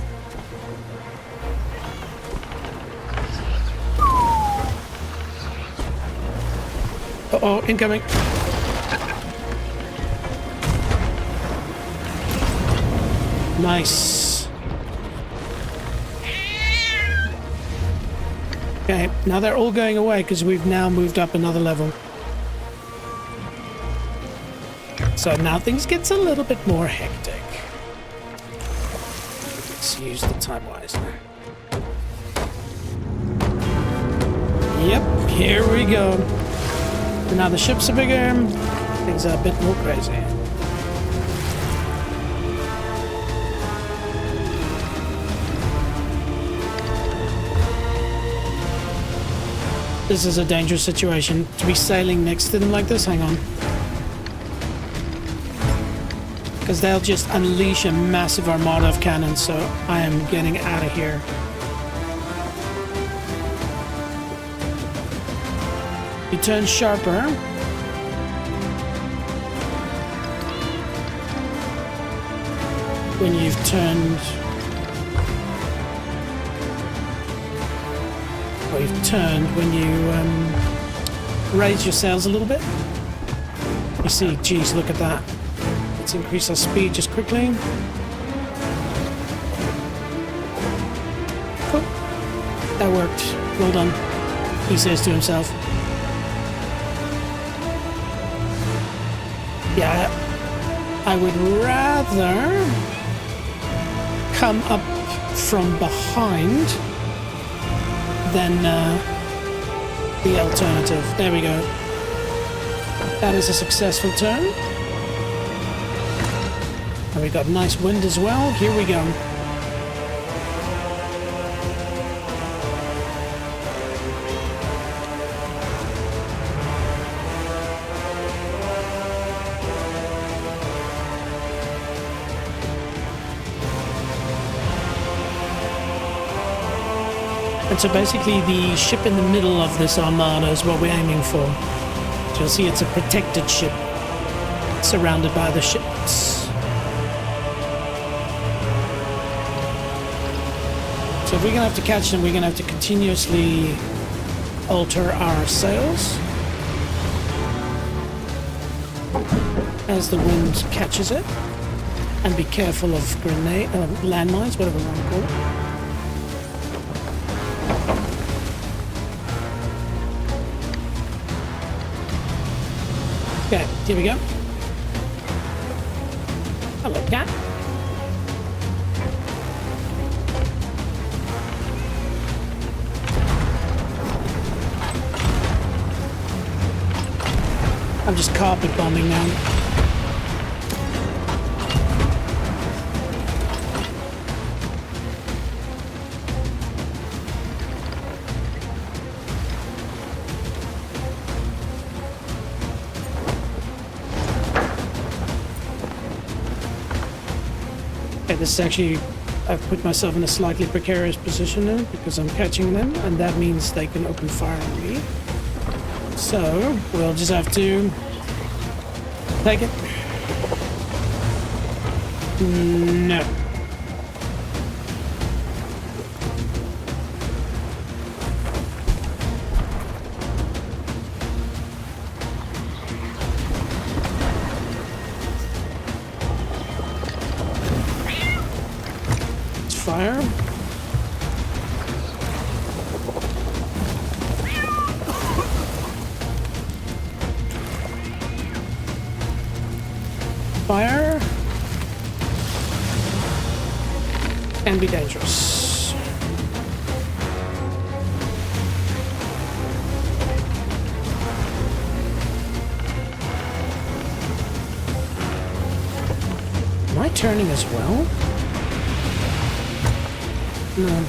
Uh-oh, incoming. Nice. Okay, now they're all going away because we've now moved up another level. So now things gets a little bit more hectic. Let's use the time wisely. Yep, here we go. And now the ships are bigger. Things are a bit more crazy. This is a dangerous situation to be sailing next to them like this. Hang on. Because they'll just unleash a massive armada of cannons, so I am getting out of here. You turn sharper. When you've turned... Or you've turned when you raise your sails a little bit. You see, geez, look at that. Let's increase our speed just quickly. Cool. That worked. Well done, he says to himself. Yeah, I would rather come up from behind than the alternative. There we go. That is a successful turn. And we got nice wind as well. Here we go. And so basically the ship in the middle of this armada is what we're aiming for. So you'll see it's a protected ship surrounded by the ships. So if we're going to have to catch them, we're going to have to continuously alter our sails as the wind catches it. And be careful of landmines, whatever you want to call it. Okay, here we go. Hello, cat. I'm just carpet bombing now. This is actually, I've put myself in a slightly precarious position now because I'm catching them, and that means they can open fire on me. So we'll just have to take it. No. Fire. Fire. And be dangerous. Am I turning as well? No.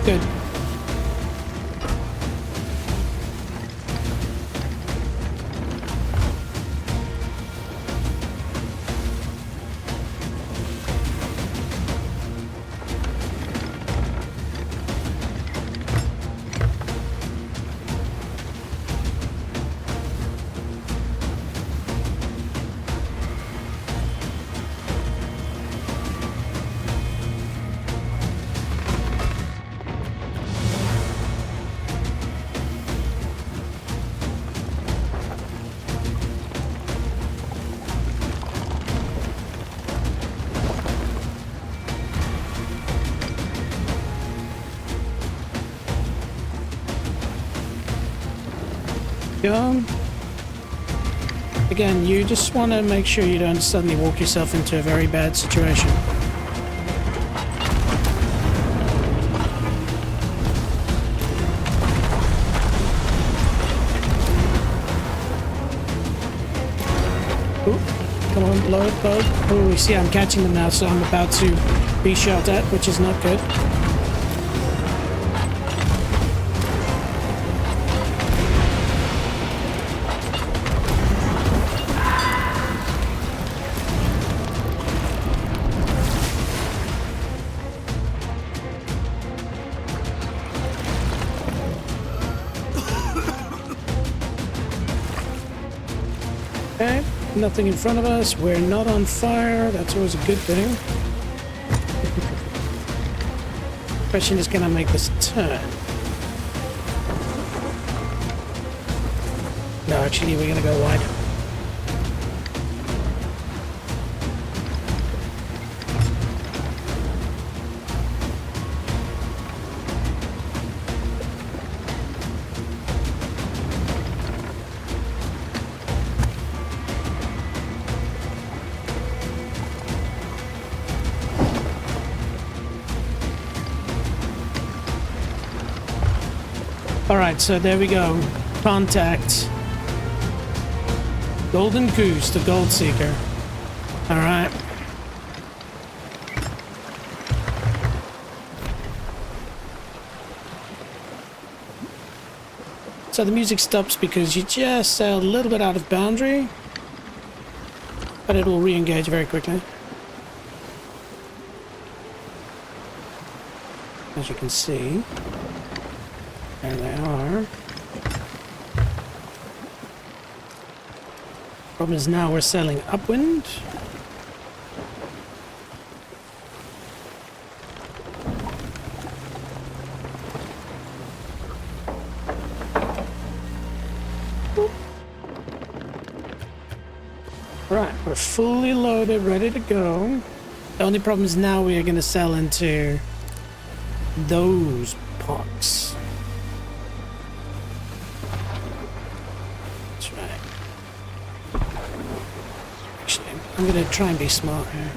Good. Go. Again, you just want to make sure you don't suddenly walk yourself into a very bad situation. Ooh, come on, load. Oh, you see I'm catching them now, so I'm about to be shot at, which is not good. Okay, nothing in front of us. We're not on fire. That's always a good thing. Question is, can I make this turn? No, actually, we're gonna go wide. Alright, so there we go. Contact. Golden Goose, the Gold Seeker. Alright. So the music stops because you just sailed a little bit out of boundary. But it will re-engage very quickly. As you can see. There they are. Problem is now we're sailing upwind. Right, we're fully loaded, ready to go. The only problem is now we are going to sail into those parks. I'm gonna try and be smart here.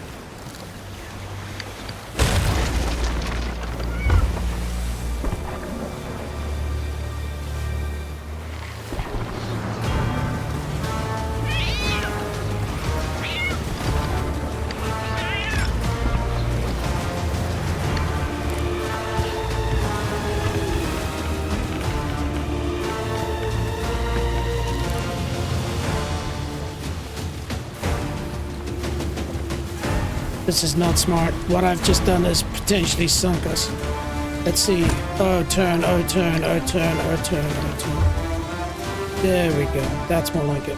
This is not smart. What I've just done is potentially sunk us. Let's see. Oh, turn, oh, turn, oh, turn, oh, turn, oh, turn. There we go. That's more like it.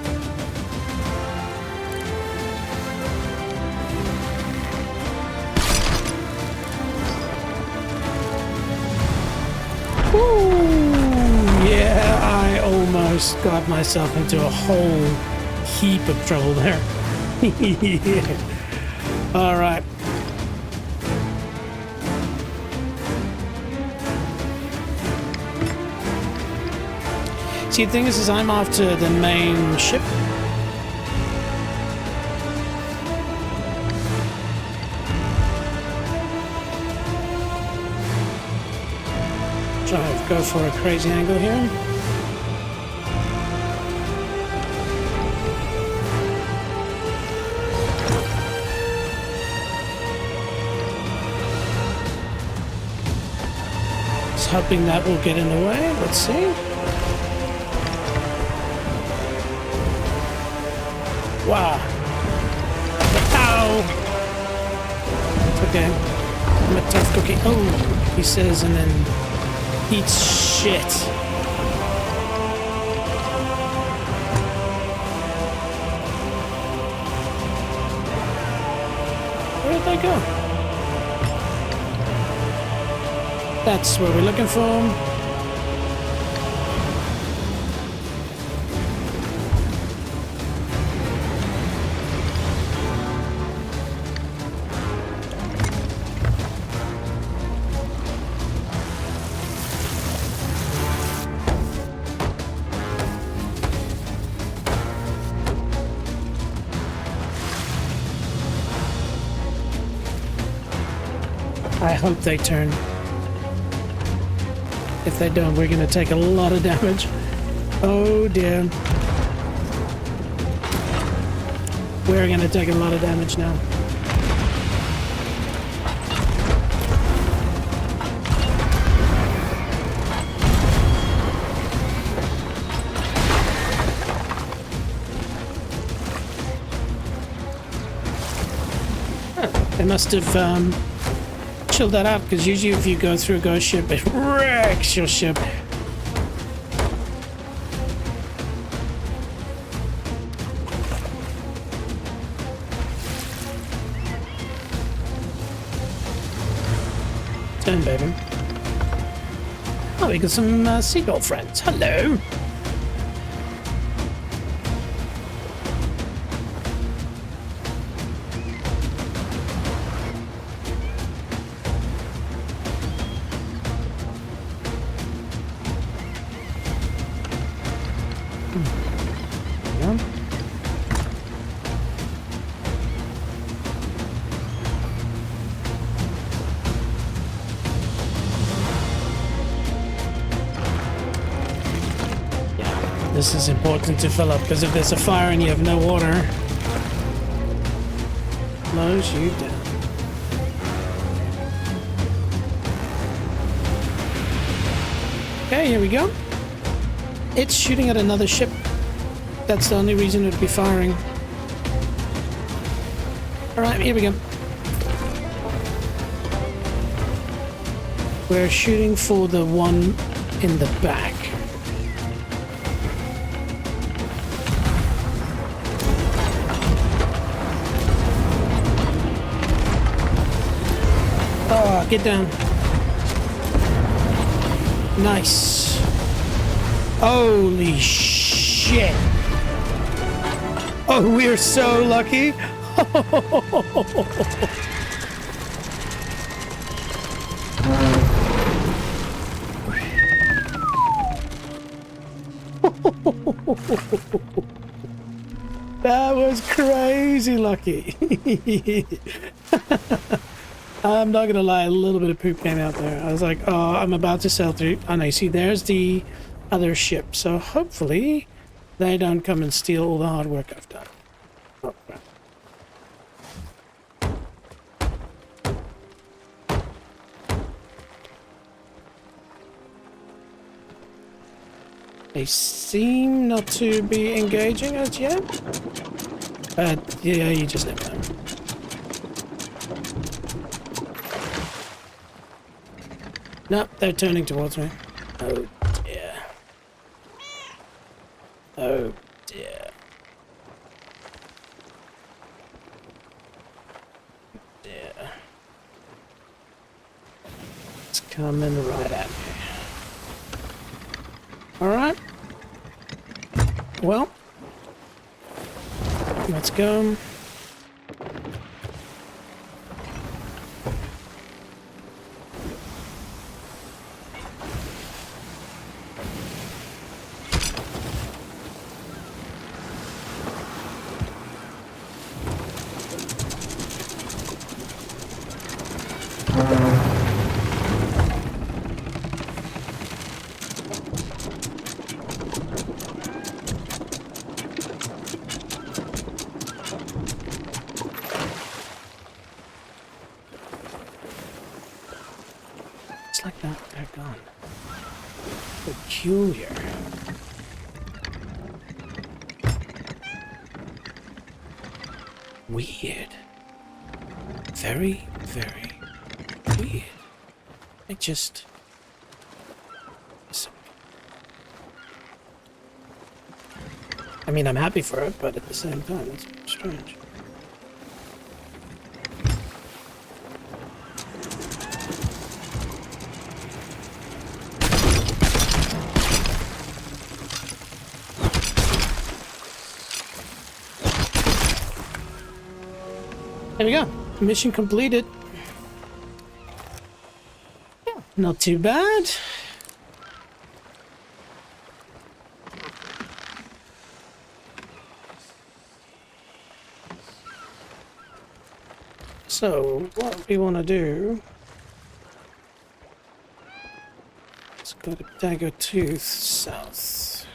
Ooh, yeah, I almost got myself into a whole heap of trouble there. Yeah. All right. See, the thing is I'm off to the main ship. Try to go for a crazy angle here. Hoping that will get in the way. Let's see. Wow. Ow! It's okay. I'm a tough cookie. Oh, he says, and then eats shit. Where did they go? That's what we're looking for. I hope they turn. If they don't, we're gonna take a lot of damage. Oh dear. We're gonna take a lot of damage now. They must have chilled that out, because usually if you go through a ghost ship, it wrecks your ship. Turn, baby. Oh, we got some seagull friends. Hello. This is important to fill up, because if there's a fire and you have no water, blows you down. Okay, here we go. It's shooting at another ship. That's the only reason it would be firing. Alright, here we go. We're shooting for the one in the back. Oh, get down. Nice. Holy shit. Oh, we're so lucky. That was crazy lucky. I'm not gonna lie, a little bit of poop came out there. I was like, oh, I'm about to sail through. Oh no, see, there's the other ship. So hopefully they don't come and steal all the hard work I've done. Oh, crap. They seem not to be engaging as yet. But yeah, you just never know. Nope, they're turning towards me. Oh dear. Oh dear. Dear. It's coming right at me. Alright. Well. Let's go. Like that, they're gone. Peculiar. Weird. Very, very weird. It just... I mean, I'm happy for it, but at the same time, it's strange. There we go. Mission completed. Yeah, not too bad. So, what we want to do got a dagger tooth south.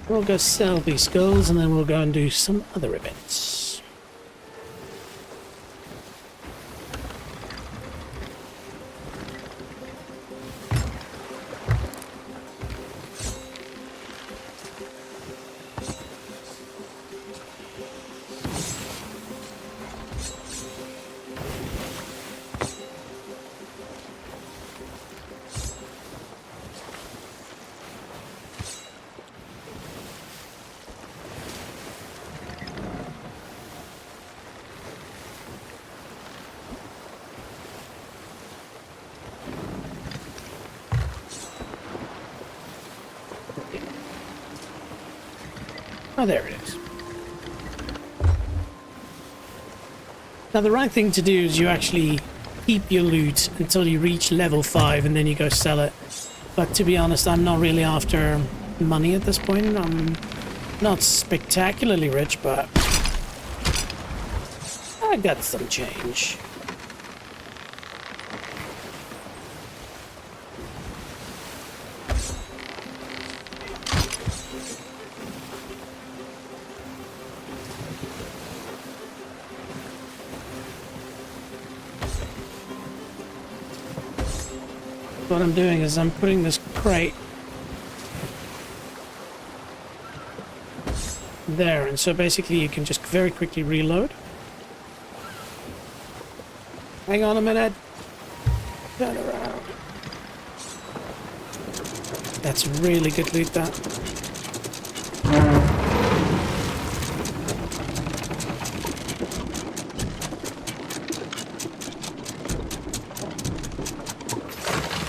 We'll go sell these skulls and then we'll go and do some other events. Oh, there it is. Now, the right thing to do is you actually keep your loot until you reach level 5 and then you go sell it. But to be honest, I'm not really after money at this point. I'm not spectacularly rich, but I got some change. What I'm doing is I'm putting this crate there, and so basically you can just very quickly reload. Hang on a minute. Turn around. That's really good loot, that.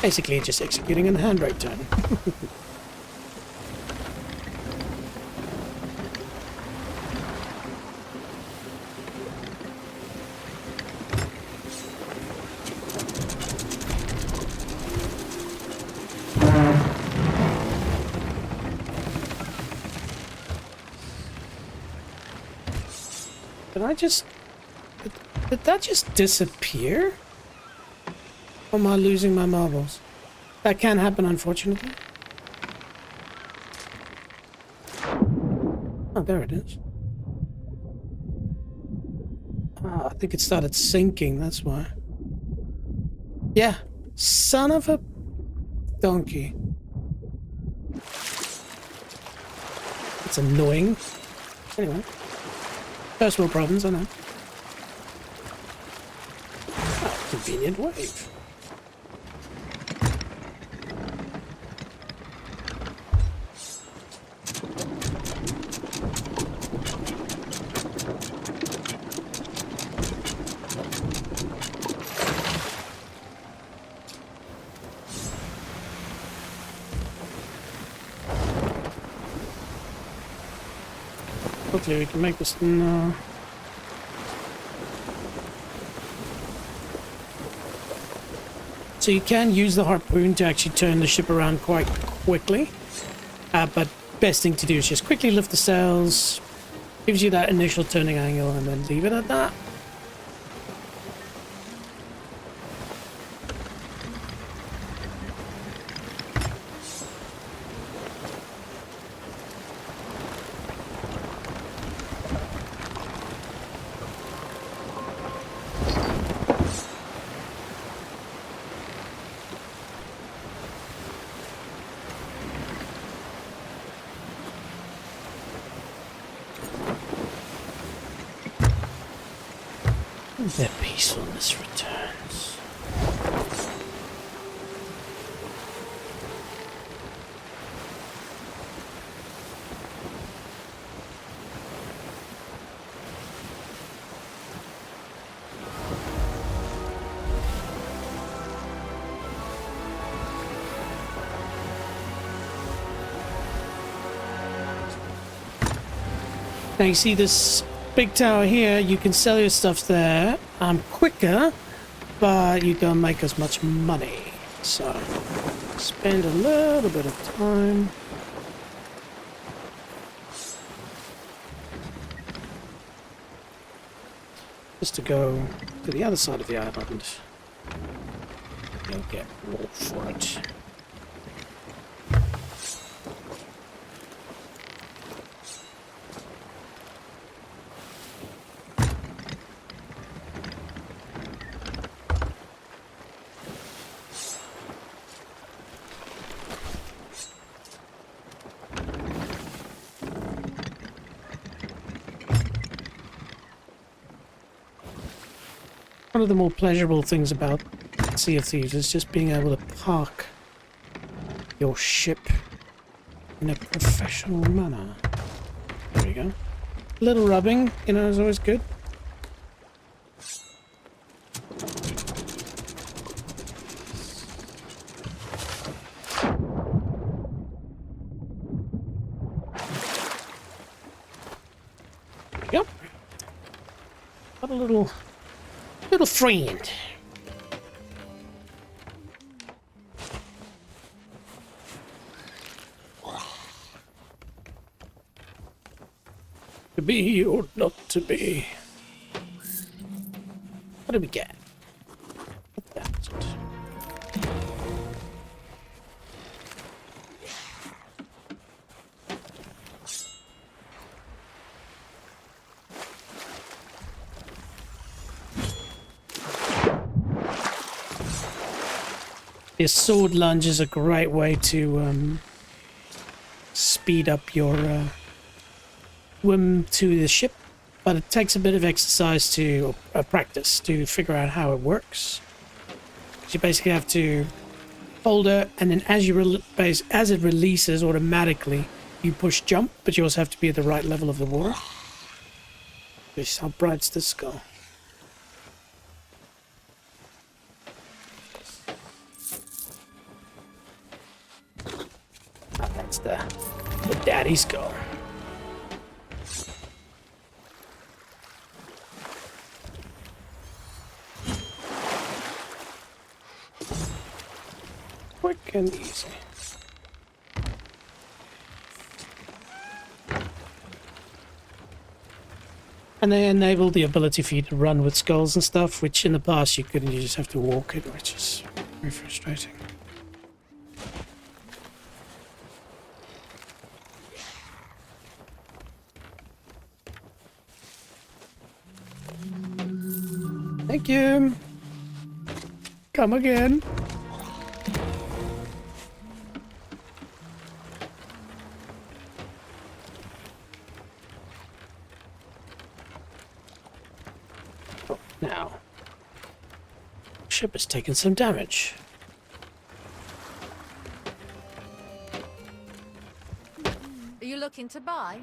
Basically just executing a handbrake turn. Did that just disappear? Or am I losing my marbles? That can happen, unfortunately. Oh, there it is. Oh, I think it started sinking, that's why. Yeah, son of a donkey. It's annoying. Anyway. First world problems, I know. Oh, convenient wave. Hopefully we can make this. No. So you can use the harpoon to actually turn the ship around quite quickly. But best thing to do is just quickly lift the sails. Gives you that initial turning angle and then leave it at that. Their peacefulness returns. Now you see this big tower here, you can sell your stuff there. I'm quicker, but you don't make as much money. So, spend a little bit of time. Just to go to the other side of the island. You'll get more for it. One of the more pleasurable things about Sea of Thieves is just being able to park your ship in a professional manner. There we go. A little rubbing, you know, is always good. There we go. Got a little friend. To be or not to be. What do we get? That's it. This sword lunge is a great way to speed up your swim to the ship, but it takes a bit of exercise to practice to figure out how it works. You basically have to hold it, and then as it releases automatically, you push jump, but you also have to be at the right level of the water. This is how bright's this go. That's the daddy's go. Quick and easy. And they enable the ability for you to run with skulls and stuff, which in the past you couldn't. You just have to walk it, which is very frustrating. Thank you. Come again. Oh, now. Ship has taken some damage. Are you looking to buy?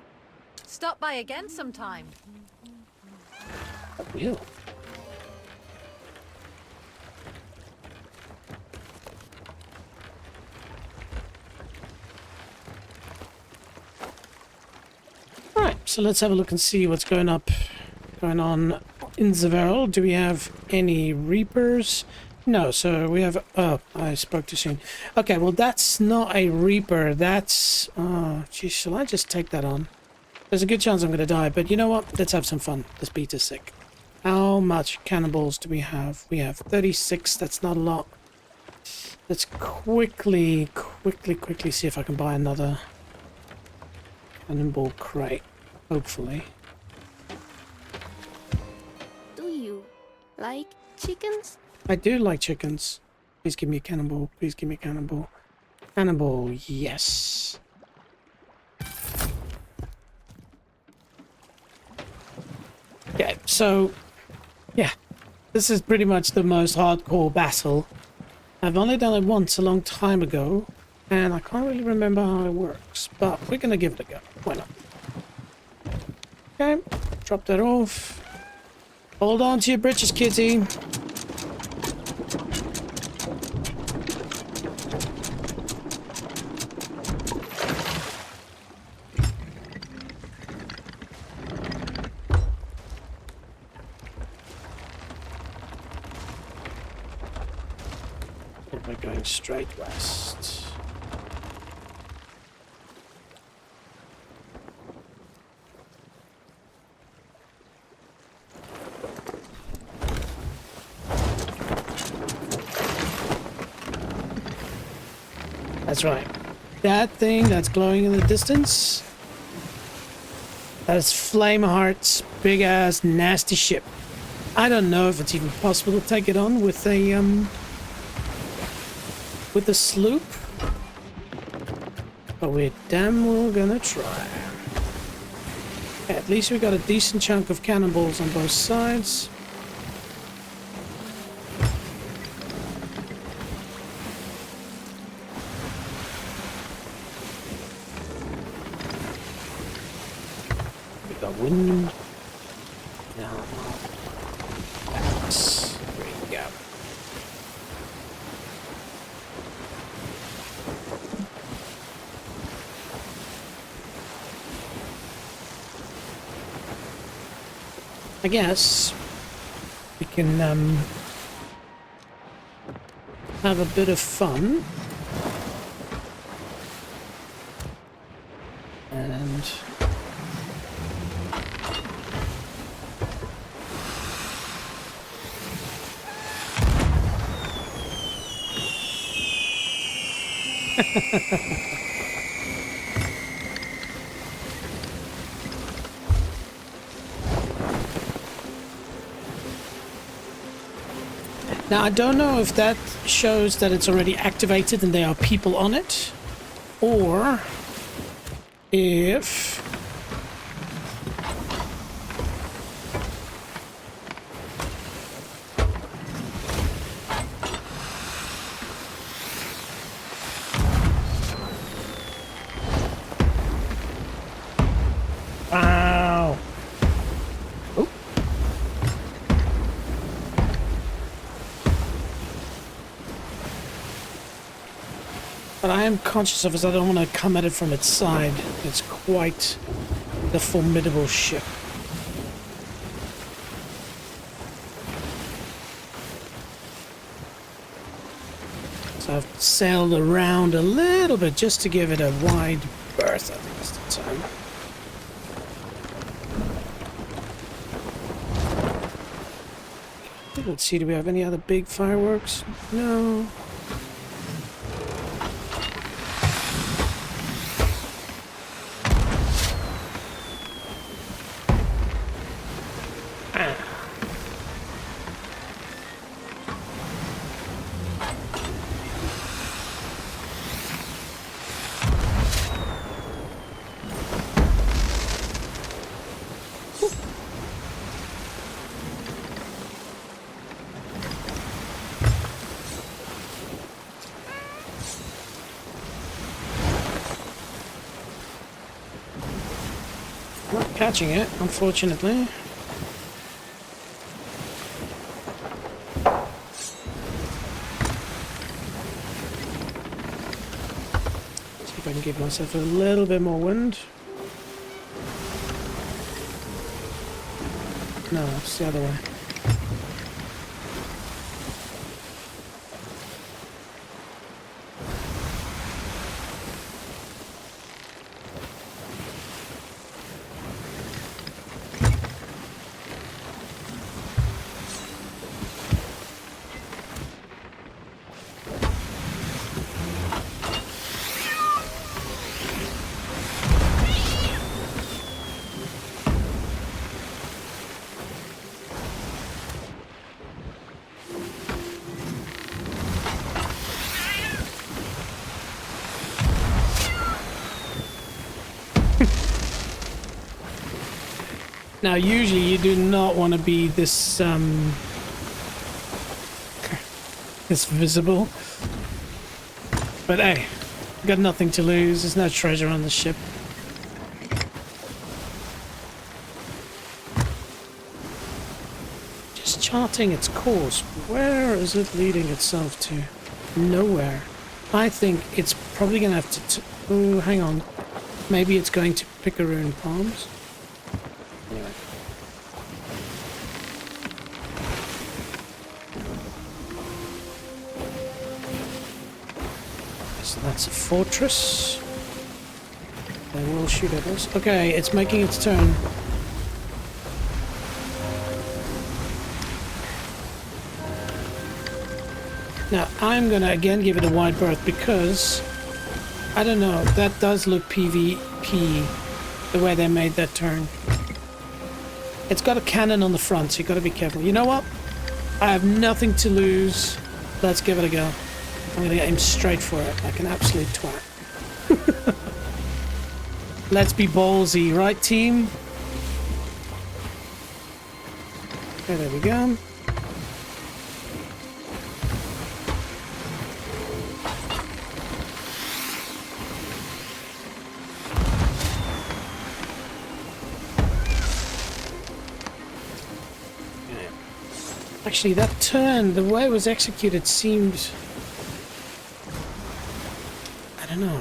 Stop by again sometime. I will. Right, so let's have a look and see what's going on in the world. Do we have any reapers? No, so we have... Oh, I spoke too soon. Okay, well, that's not a reaper. That's... Oh, geez, shall I just take that on? There's a good chance I'm going to die, but you know what? Let's have some fun. This beat is sick. How much cannonballs do we have? We have 36. That's not a lot. Let's quickly see if I can buy another cannonball crate. Hopefully. Do you like chickens? I do like chickens. Please give me a cannonball. Please give me a cannonball. Cannonball, yes. Okay, so... yeah. This is pretty much the most hardcore battle. I've only done it once a long time ago, and I can't really remember how it works, but we're gonna give it a go. Why not? Okay, drop that off. Hold on to your britches, kitty. We're going straight west. That's right. That thing that's glowing in the distance, that is Flameheart's big ass nasty ship. I don't know if it's even possible to take it on with a sloop, but we're damn well gonna try. At least we got a decent chunk of cannonballs on both sides. We got wind. Now, yes, there we go. I guess we can have a bit of fun and now, I don't know if that shows that it's already activated and there are people on it, or if... Wow! Oh. But I am conscious of it, I don't want to come at it from its side. It's quite the formidable ship. So I've sailed around a little bit just to give it a wide berth, I think, this time. Let's see, do we have any other big fireworks? No. Not catching it, unfortunately. See if I can give myself a little bit more wind. No, it's the other way. Now, usually you do not want to be this, this visible. But hey, got nothing to lose. There's no treasure on the ship. Just charting its course. Where is it leading itself to? Nowhere. I think it's probably going to have to... Oh, hang on. Maybe it's going to Picaroon Palms. Anyway. So that's a fortress. They will shoot at us. Okay, it's making its turn. Now, I'm gonna again give it a wide berth because, I don't know, that does look PvP, the way they made that turn. It's got a cannon on the front, so you gotta be careful. You know what? I have nothing to lose. Let's give it a go. I'm gonna aim straight for it, like an absolute twat. Let's be ballsy, right, team? Okay, there we go. Actually, that turn, the way it was executed seemed... I don't know.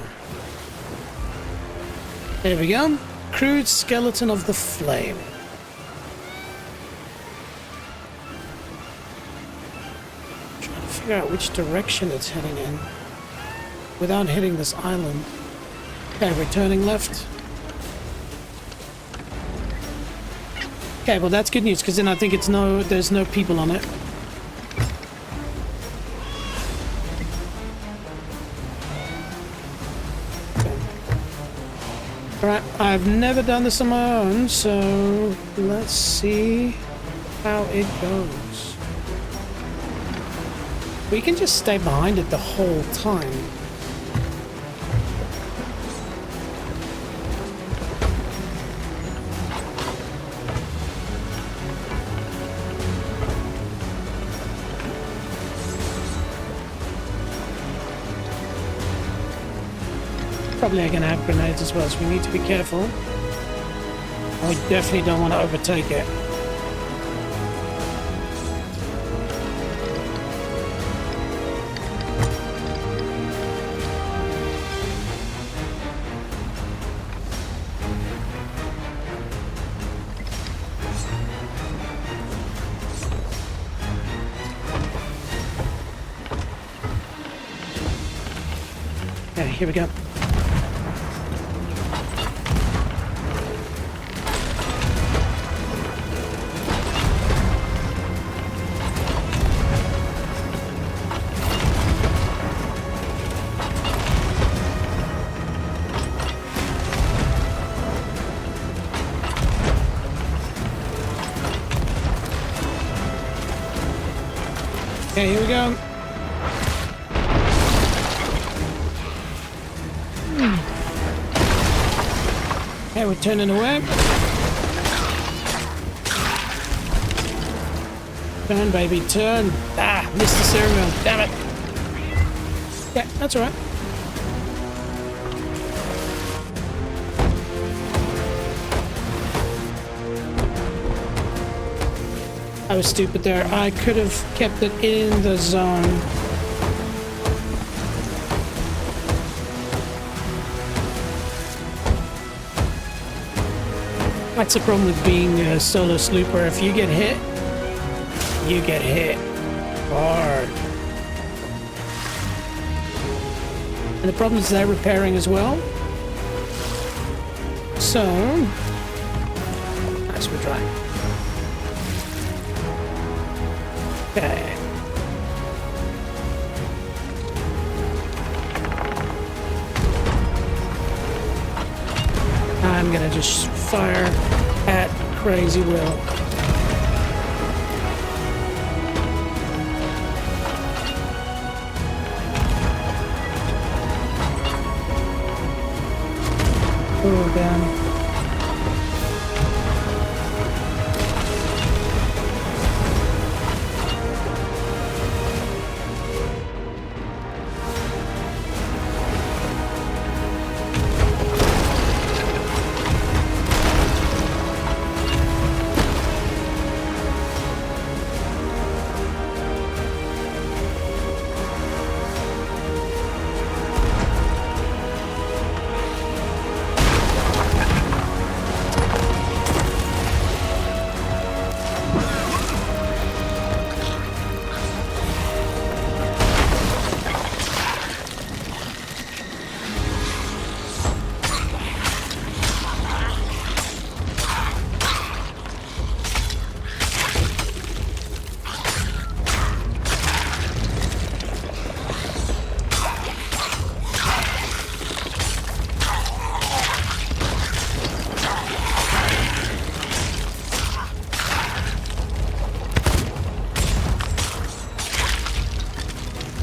There we go. Crude skeleton of the flame. Trying to figure out which direction it's heading in without hitting this island. Okay, we're turning left. Okay, well that's good news because then I think there's no people on it. Alright, I've never done this on my own, so let's see how it goes. We can just stay behind it the whole time. Probably are going to have grenades as well, so we need to be careful. And we definitely don't want to overtake it. Okay, here we go. Okay, here we go. Okay, we're turning away. Turn, baby, turn. Ah, missed the steering wheel. Damn it. Yeah, that's alright. I was stupid there. I could have kept it in the zone. That's the problem with being a solo slooper. If you get hit, you get hit hard. And the problem is they're repairing as well. So, that's what we're trying. Okay. I'm gonna just fire at crazy will. Oh, damn.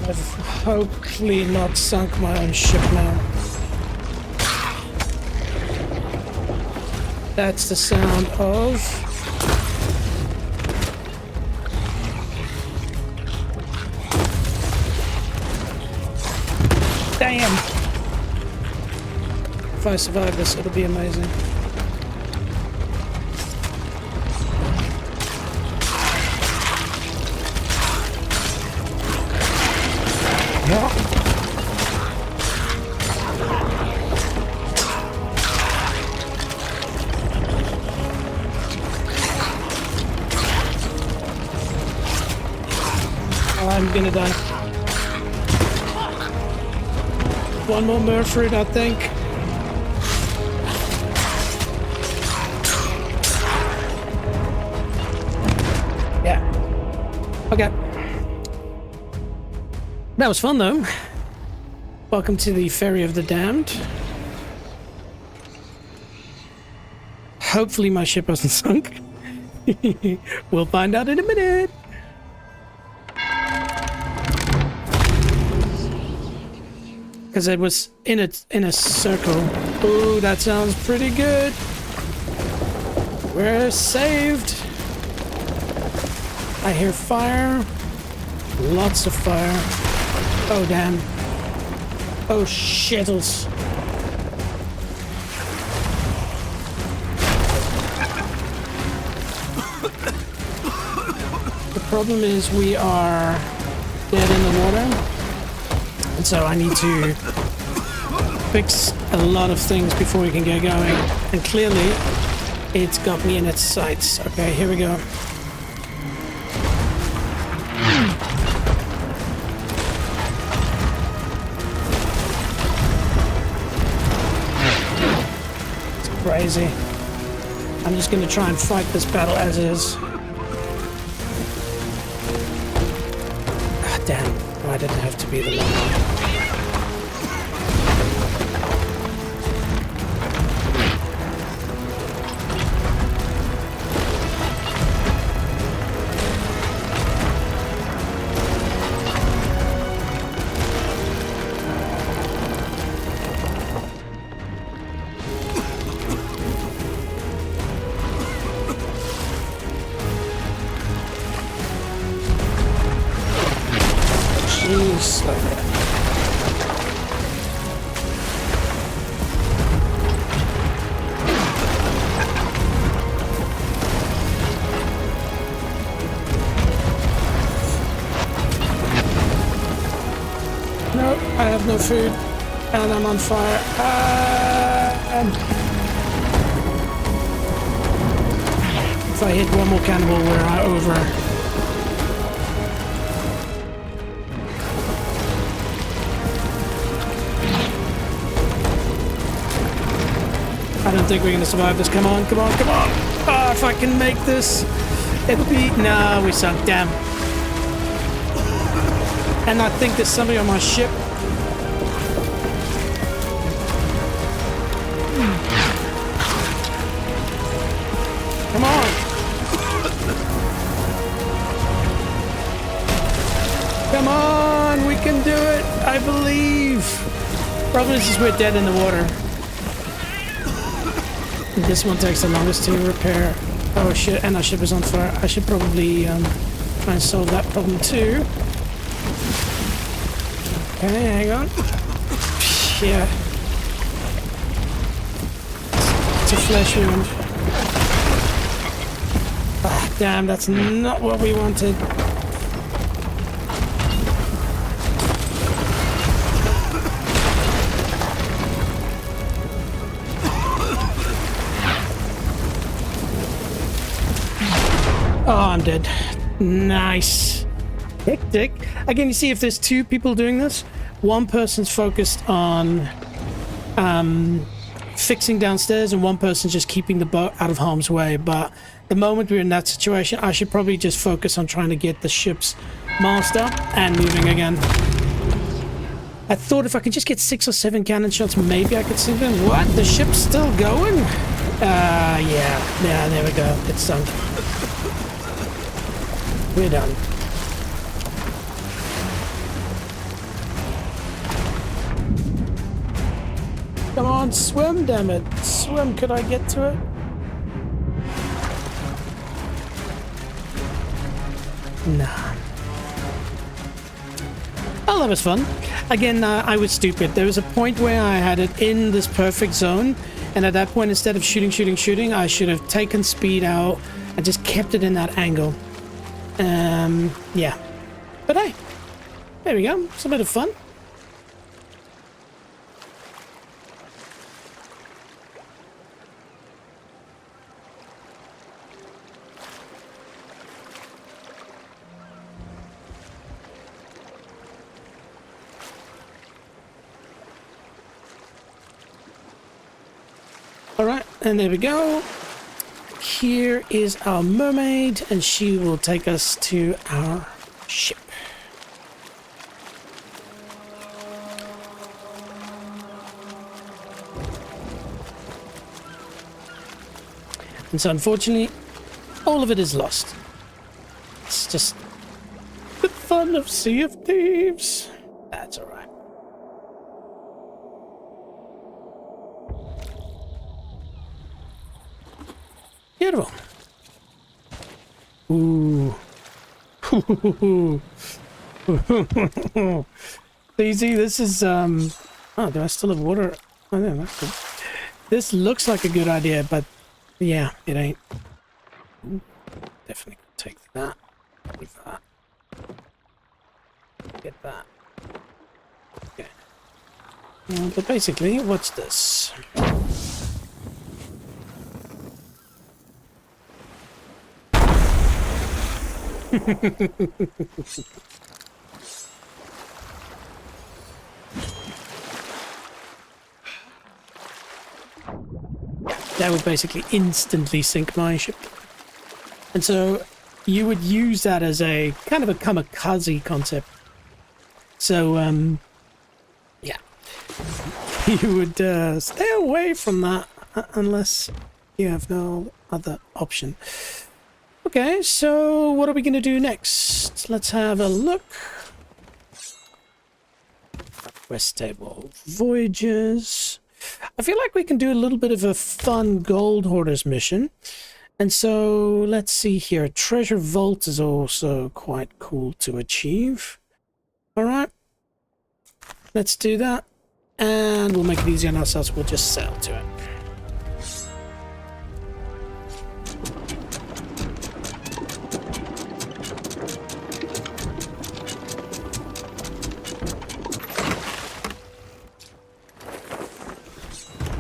I've hopefully not sunk my own ship now. That's the sound of... Damn! If I survive this, it'll be amazing. Yeah. I'm gonna die. One more Murfred, I think. Yeah. Okay. That was fun, though. Welcome to the Ferry of the Damned. Hopefully my ship hasn't sunk. We'll find out in a minute. Because it was in a circle. Ooh, that sounds pretty good. We're saved. I hear fire. Lots of fire. Oh, damn. Oh, shittles. The problem is we are dead in the water. And so I need to fix a lot of things before we can get going. And clearly, it's got me in its sights. Okay, here we go. It's crazy. I'm just going to try and fight this battle as is. Ah, damn. Why did it have to be the long one? Jeez. Nope, I have no food, and I'm on fire. If I hit one more cannibal, we're over. I don't think we're gonna survive this. Come on, come on, come on! Oh, if I can make this, it'll be... No, we sunk. Damn. And I think there's somebody on my ship. Come on! Come on! We can do it! I believe! Problem is we're dead in the water. This one takes the longest to repair. Oh shit, and our ship is on fire. I should probably try and solve that problem too. Okay, hang on. Yeah. It's a flesh wound. Ah, damn, that's not what we wanted. Oh, I'm dead. Nice. Hectic. Again, you see if there's two people doing this, one person's focused on fixing downstairs and one person's just keeping the boat out of harm's way. But the moment we're in that situation, I should probably just focus on trying to get the ship's mast up and moving again. I thought if I could just get 6 or 7 cannon shots, maybe I could sink them. What? The ship's still going? Yeah, there we go. It's sunk. We're done. Come on, swim, damn it. Swim, could I get to it? Nah. Oh, that was fun. Again, I was stupid. There was a point where I had it in this perfect zone, and at that point, instead of shooting, I should have taken speed out and just kept it in that angle. Yeah. But hey, there we go. It's a bit of fun. All right, and there we go. Here is our mermaid, and she will take us to our ship. And so unfortunately, all of it is lost. It's just the fun of Sea of Thieves. That's all right. Beautiful. Ooh. Easy. This is oh, do I still have water? Oh, no, that's good. This looks like a good idea, but yeah, it ain't. Ooh, definitely take that. With that. Get that. Okay. But basically, what's this? That would basically instantly sink my ship. And so you would use that as a kind of a kamikaze concept. So, yeah. You would stay away from that unless you have no other option. Okay, so what are we going to do next? Let's have a look. Quest table. Voyages. I feel like we can do a little bit of a fun gold hoarders mission. And so let's see here. Treasure vault is also quite cool to achieve. All right. Let's do that. And we'll make it easy on ourselves. We'll just sail to it.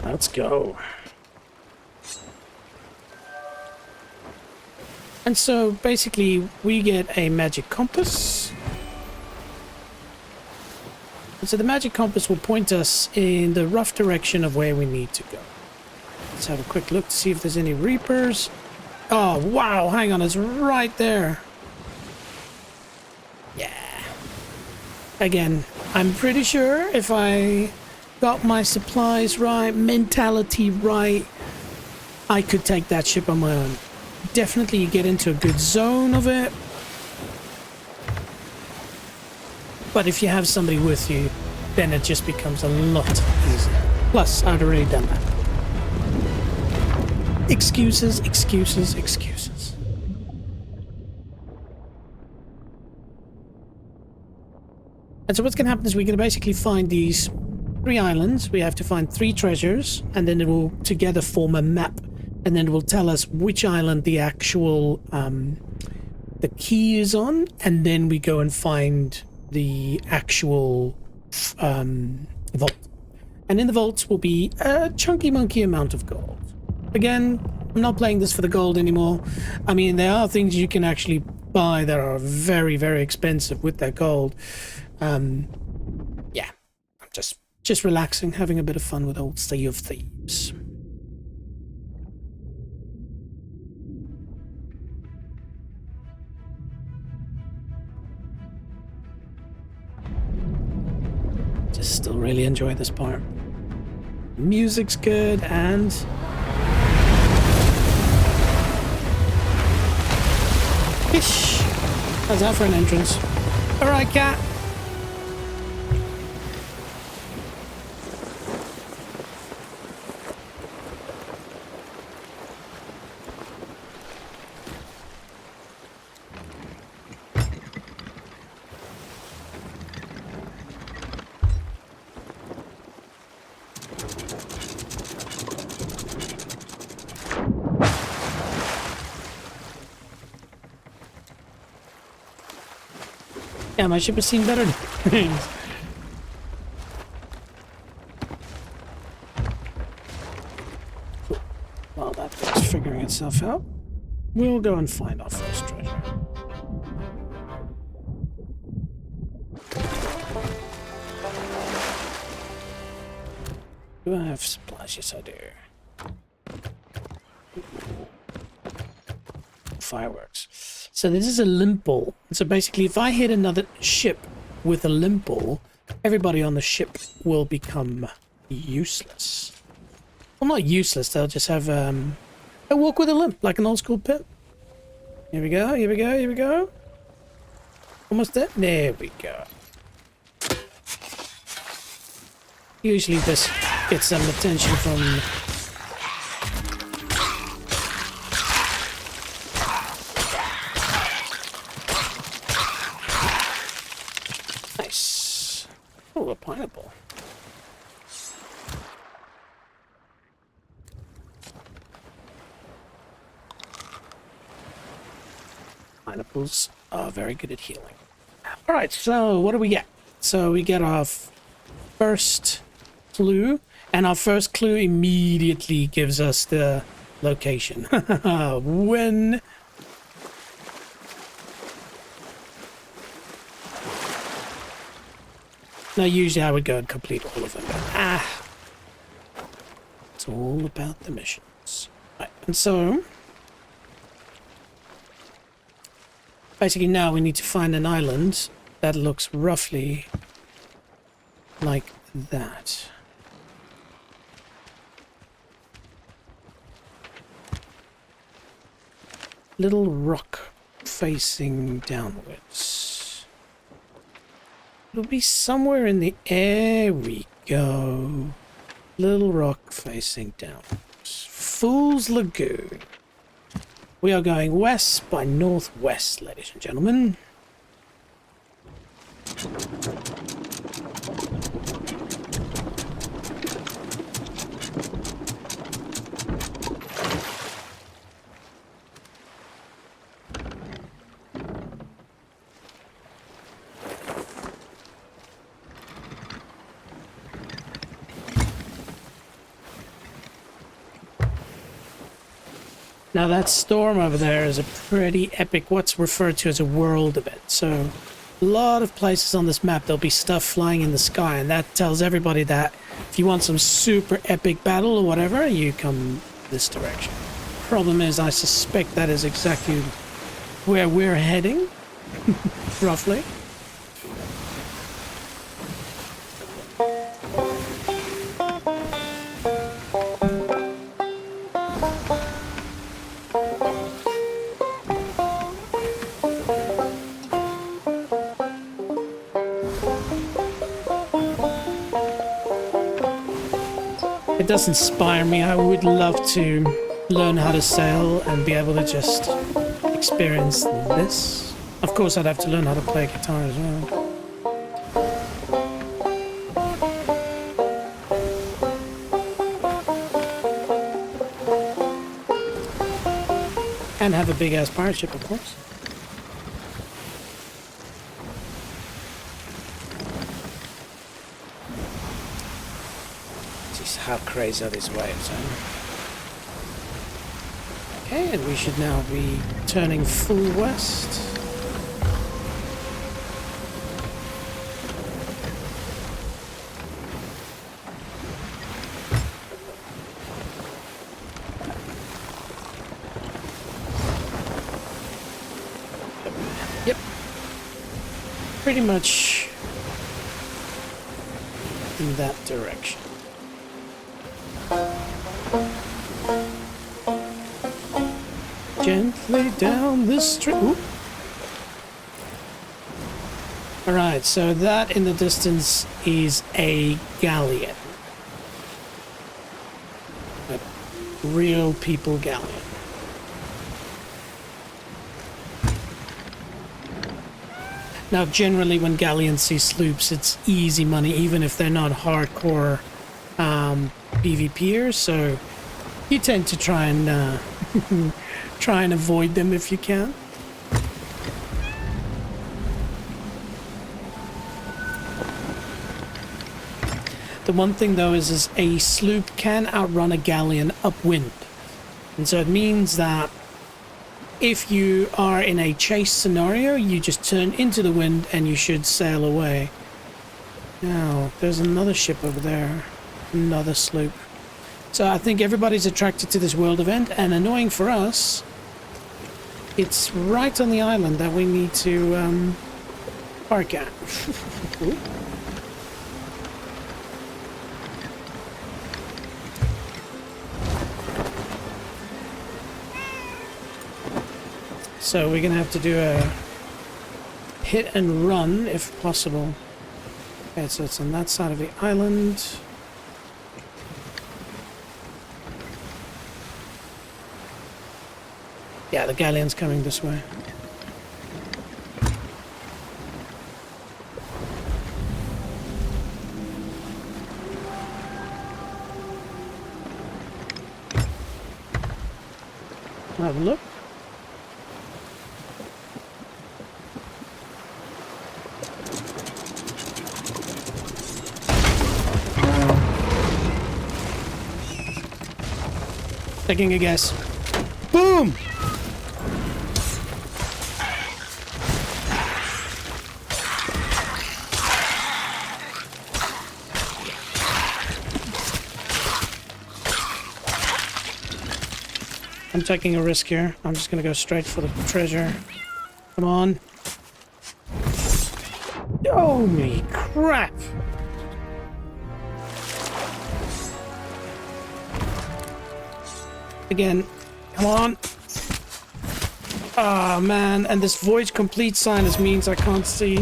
Let's go. And so basically we get a magic compass. And so the magic compass will point us in the rough direction of where we need to go. Let's have a quick look to see if there's any reapers. Oh, wow. Hang on. It's right there. Yeah. Again, I'm pretty sure if I got my supplies right, mentality right, I could take that ship on my own. Definitely you get into a good zone of it. But if you have somebody with you, then it just becomes a lot easier. Plus, I'd already done that. Excuses, excuses, excuses. And so what's going to happen is we're going to basically find these 3 islands. We have to find 3 treasures, and then it will together form a map, and then it will tell us which island the actual the key is on, and then we go and find the actual vault. And in the vaults will be a chunky monkey amount of gold. Again, I'm not playing this for the gold anymore. I mean, there are things you can actually buy that are very, very expensive with that gold. Yeah, I'm just relaxing, having a bit of fun with old Sea of Thieves. Just still really enjoy this part. Music's good, and fish. How's that for an entrance? All right, cat. Yeah, my ship has seen better days. While that thing's figuring itself out, we'll go and find our first treasure. Do I have supplies? Yes, I do. Fireworks. So this is a limpel. So basically, if I hit another ship with a limpel, everybody on the ship will become useless. Well, not useless. They'll just have they'll walk with a limp, like an old school pimp. Here we go. Here we go. Here we go. Almost there. There we go. Usually this gets some attention from nice. Oh, a pineapple. Pineapples are very good at healing. All right, so what do we get? So we get our first clue, and our first clue immediately gives us the location. When now usually I would go and complete all of them, but it's all about the missions. Right, and so basically now we need to find an island that looks roughly like that. Little rock facing downwards. It'll be somewhere in the... There we go. Little rock facing downwards. Fool's Lagoon. We are going west by northwest, ladies and gentlemen. Now that storm over there is a pretty epic, what's referred to as a world event. So a lot of places on this map there'll be stuff flying in the sky, and that tells everybody that if you want some super epic battle or whatever, you come this direction. Problem is, I suspect that is exactly where we're heading, roughly. It does inspire me. I would love to learn how to sail and be able to just experience this. Of course, I'd have to learn how to play guitar as well. And have a big ass pirate ship, of course. How crazy are these waves, huh? Okay, and we should now be turning full west. Yep. Pretty much in that direction. Gently down the street. Alright, so that in the distance is a galleon. A real people galleon. Now generally when galleons see sloops, it's easy money, even if they're not hardcore PvPers, so you tend to try and try and avoid them if you can. The one thing though is a sloop can outrun a galleon upwind. And so it means that if you are in a chase scenario, you just turn into the wind and you should sail away. Now, there's another ship over there. Another sloop. So I think everybody's attracted to this world event, and annoying for us, it's right on the island that we need to park at. So we're gonna have to do a hit and run if possible. Okay, so it's on that side of the island. Yeah, the galleon's coming this way. Have a look. Taking a guess. Boom! I'm taking a risk here. I'm just gonna go straight for the treasure. Come on. Holy crap! Again. Come on. Ah, man. And this voyage complete sign means I can't see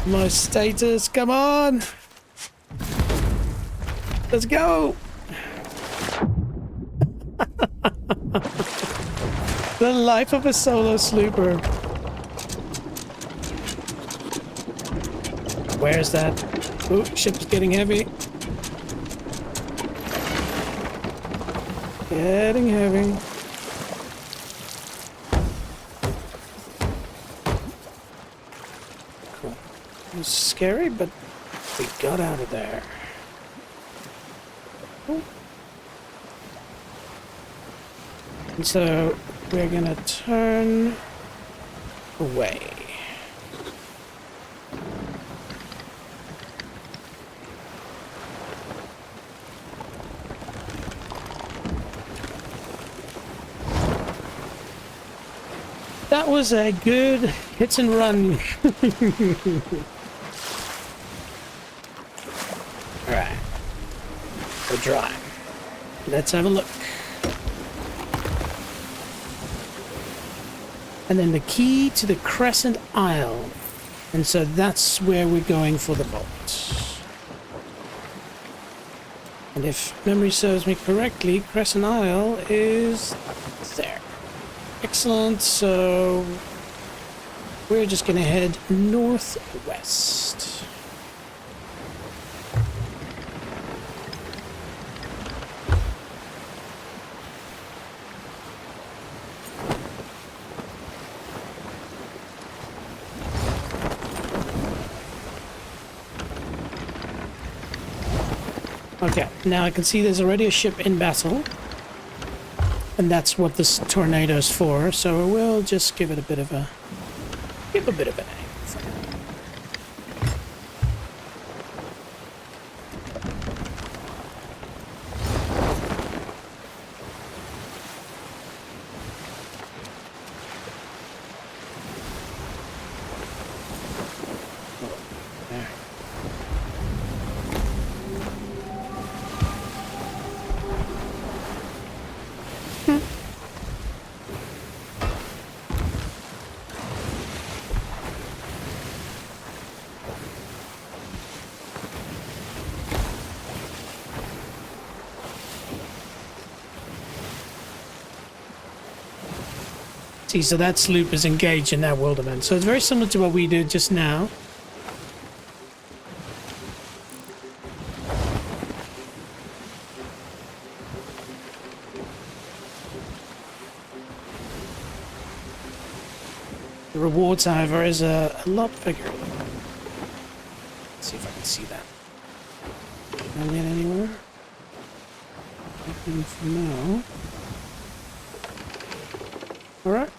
my status. Come on. Let's go. The life of a solo slooper. Where's that? Oh, ship's getting heavy. Getting heavy. Cool. It was scary, but we got out of there. Cool. And so we're gonna turn away. That was a good hit and run. Alright. We're dry. Let's have a look. And then the key to the Crescent Isle. And so that's where we're going for the boat. And if memory serves me correctly, Crescent Isle is there. Excellent, so we're just gonna head northwest. Okay, now I can see there's already a ship in battle. And that's what this tornado's for, so we'll just give it a bit of a an aim. There. See, so that sloop is engaged in that world event. So it's very similar to what we did just now. The rewards, however, is a lot bigger. Let's see if I can see that. Can I get anywhere? Nothing for now. Alright.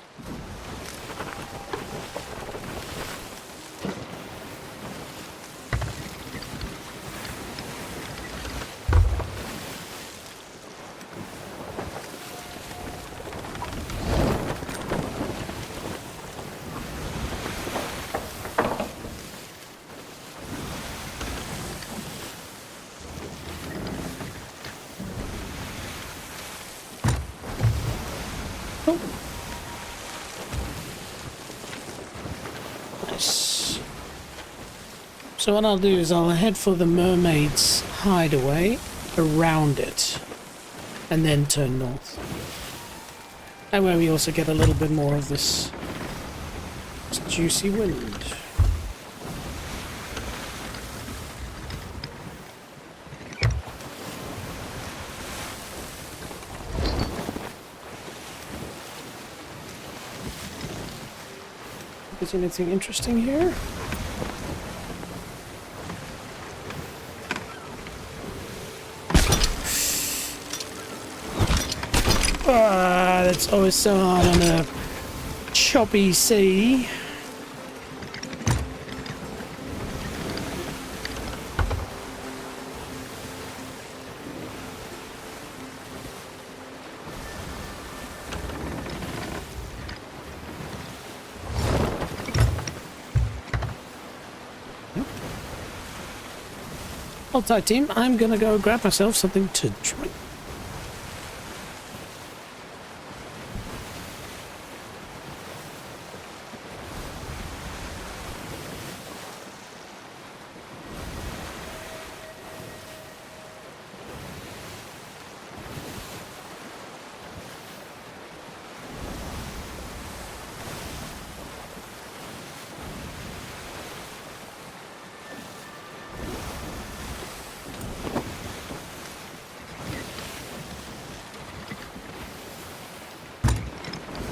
So what I'll do is I'll head for the mermaid's hideaway around it and then turn north. That way we also get a little bit more of this juicy wind. Is there anything interesting here? That's always so hard on a choppy sea. Hold tight, team. I'm gonna go grab myself something to drink.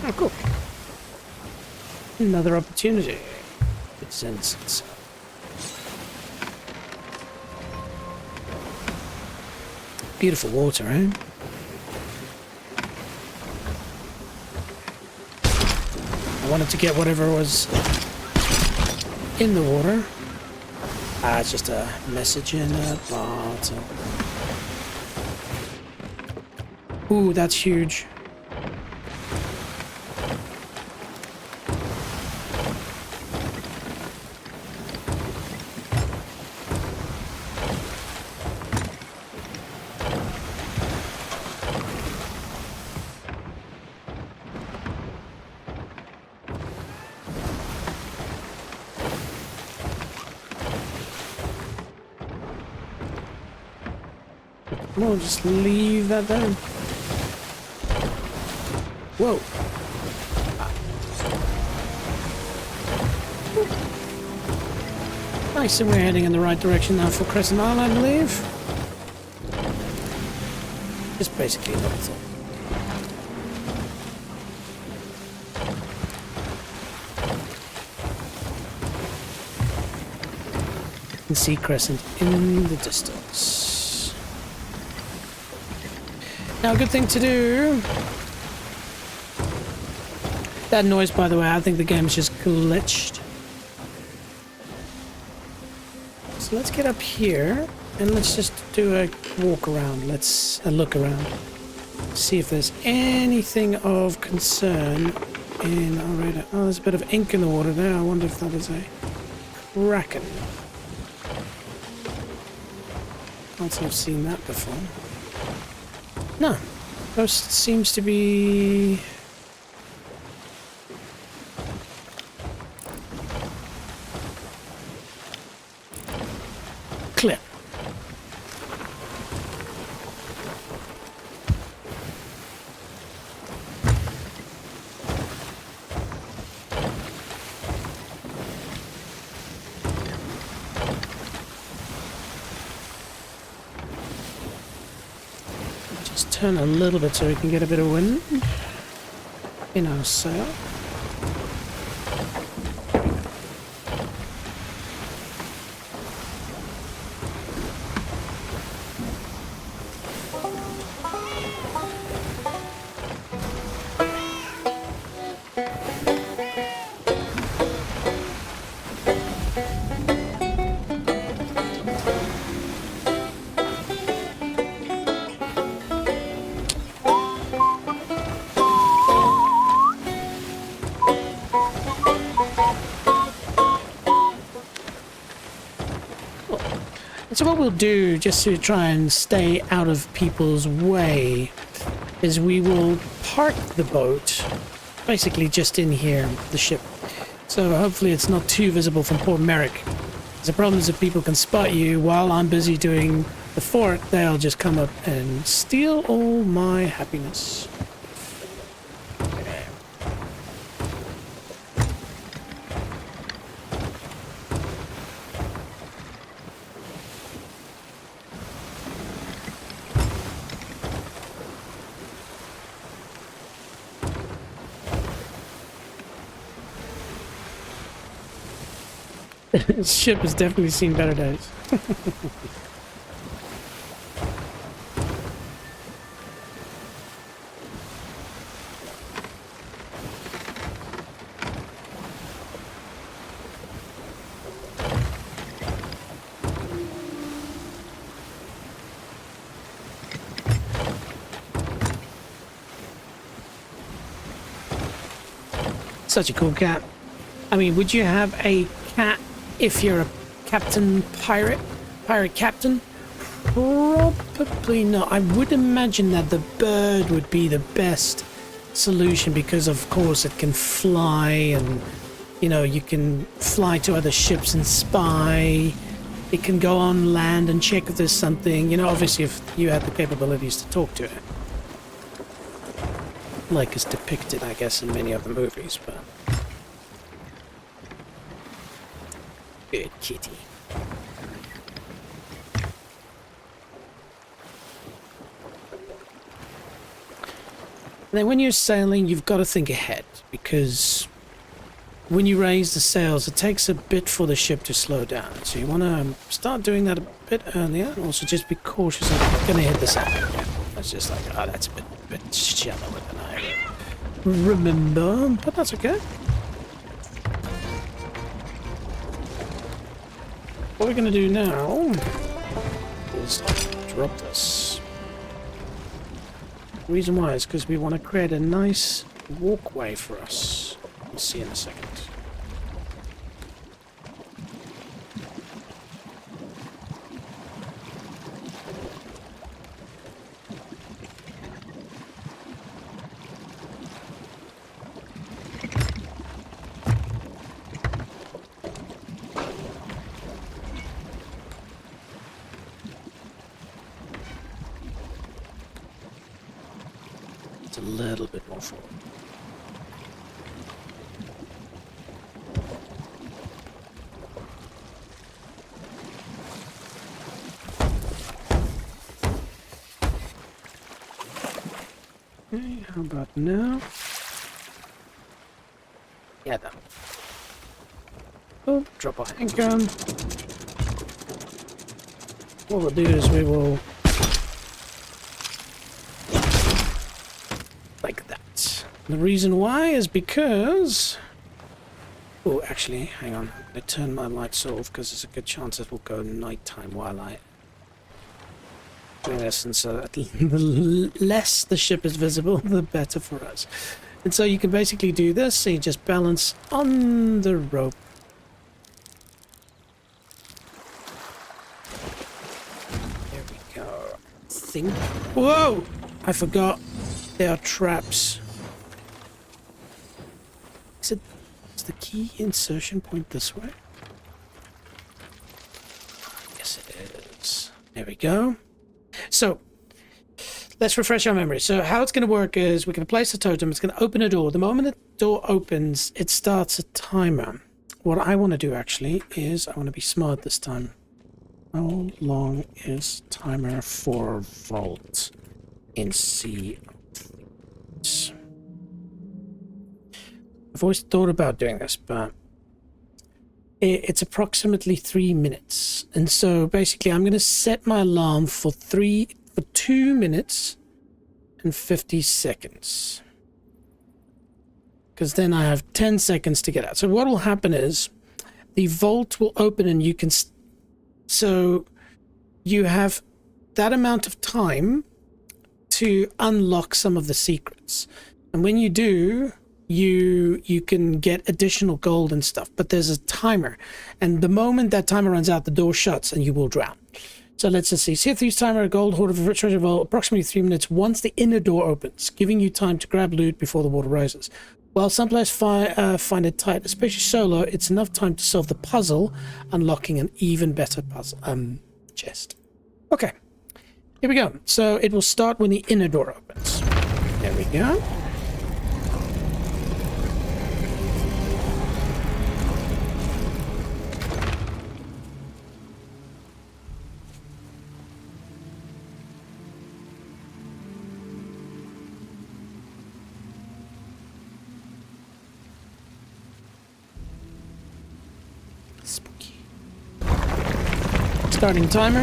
Oh, cool. Another opportunity. It presents itself. Beautiful water, eh? I wanted to get whatever was in the water. Ah, it's just a message in a bottle. Ooh, that's huge. No, just leave that there. Whoa. Nice, and we're heading in the right direction now for Crescent Isle, I believe. Just basically what I thought. You can see Crescent in the distance. Now, a good thing to do. That noise, by the way, I think the game's just glitched. So let's get up here and let's just do a walk around. Let's look around. See if there's anything of concern in our radar. Oh, there's a bit of ink in the water there. I wonder if that is a kraken. Can't say I've seen that before. No, coast seems to be clear. Turn a little bit so we can get a bit of wind in our sail. So what we'll do, just to try and stay out of people's way, is we will park the boat basically just in here, the ship. So hopefully it's not too visible from Port Merrick. The problem is if people can spot you while I'm busy doing the fort, they'll just come up and steal all my happiness. This ship has definitely seen better days. Such a cool cat. I mean, would you have a cat if you're a captain pirate captain? Probably not. I would imagine that the bird would be the best solution because of course it can fly and you know you can fly to other ships and spy. It can go on land and check if there's something, you know, obviously if you had the capabilities to talk to it. Like is depicted, I guess, in many of the movies, but good kitty. Then when you're sailing, you've got to think ahead, because when you raise the sails, it takes a bit for the ship to slow down. So you want to start doing that a bit earlier. Also, just be cautious of going to hit the sand. Yeah, that's just like, oh, that's a bit shallower than I remember, but that's okay. What we're going to do now is drop this. The reason why is because we want to create a nice walkway for us. We'll see in a second. A little bit more forward. Okay, how about now? Yeah, that. Oh, drop our handgun. What we'll do is we will like that. The reason why is because... Oh, actually, hang on. I turn my lights off because there's a good chance it will go nighttime while I do this. And so the less the ship is visible, the better for us. And so you can basically do this. So you just balance on the rope. There we go. Think. Whoa! I forgot. There are traps. Is the key insertion point this way? Yes, it is. There we go. So, let's refresh our memory. So how it's going to work is we're going to place a totem. It's going to open a door. The moment the door opens, it starts a timer. What I want to do actually is I want to be smart this time. How long is timer for vault in Sea of Thieves? I've always thought about doing this, but it's approximately 3 minutes. And so basically I'm going to set my alarm for 2 minutes and 50 seconds. Because then I have 10 seconds to get out. So what will happen is the vault will open and you can... So you have that amount of time to unlock some of the secrets. And when you do, you can get additional gold and stuff, but there's a timer, and the moment that timer runs out, the door shuts and you will drown. So let's just see. Sea of Thieves timer, a gold hoard of treasure vault, approximately 3 minutes once the inner door opens, giving you time to grab loot before the water rises. While some players find it tight, especially solo, it's enough time to solve the puzzle, unlocking an even better puzzle chest. Okay, here we go. So it will start when the inner door opens. There we go. Starting timer.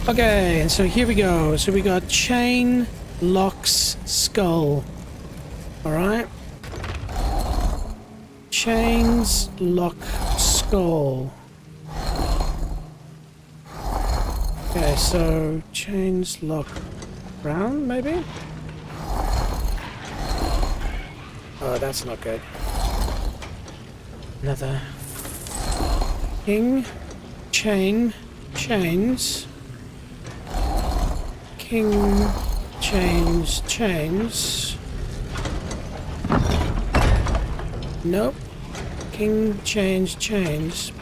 Okay, and so here we go. So we got chain, locks, skull. Alright. Chains, lock, skull. Okay, so chains, lock, brown, maybe? Oh, that's not good. Another king. Chain, chains, king, chains, chains. Nope. King, chains, chains.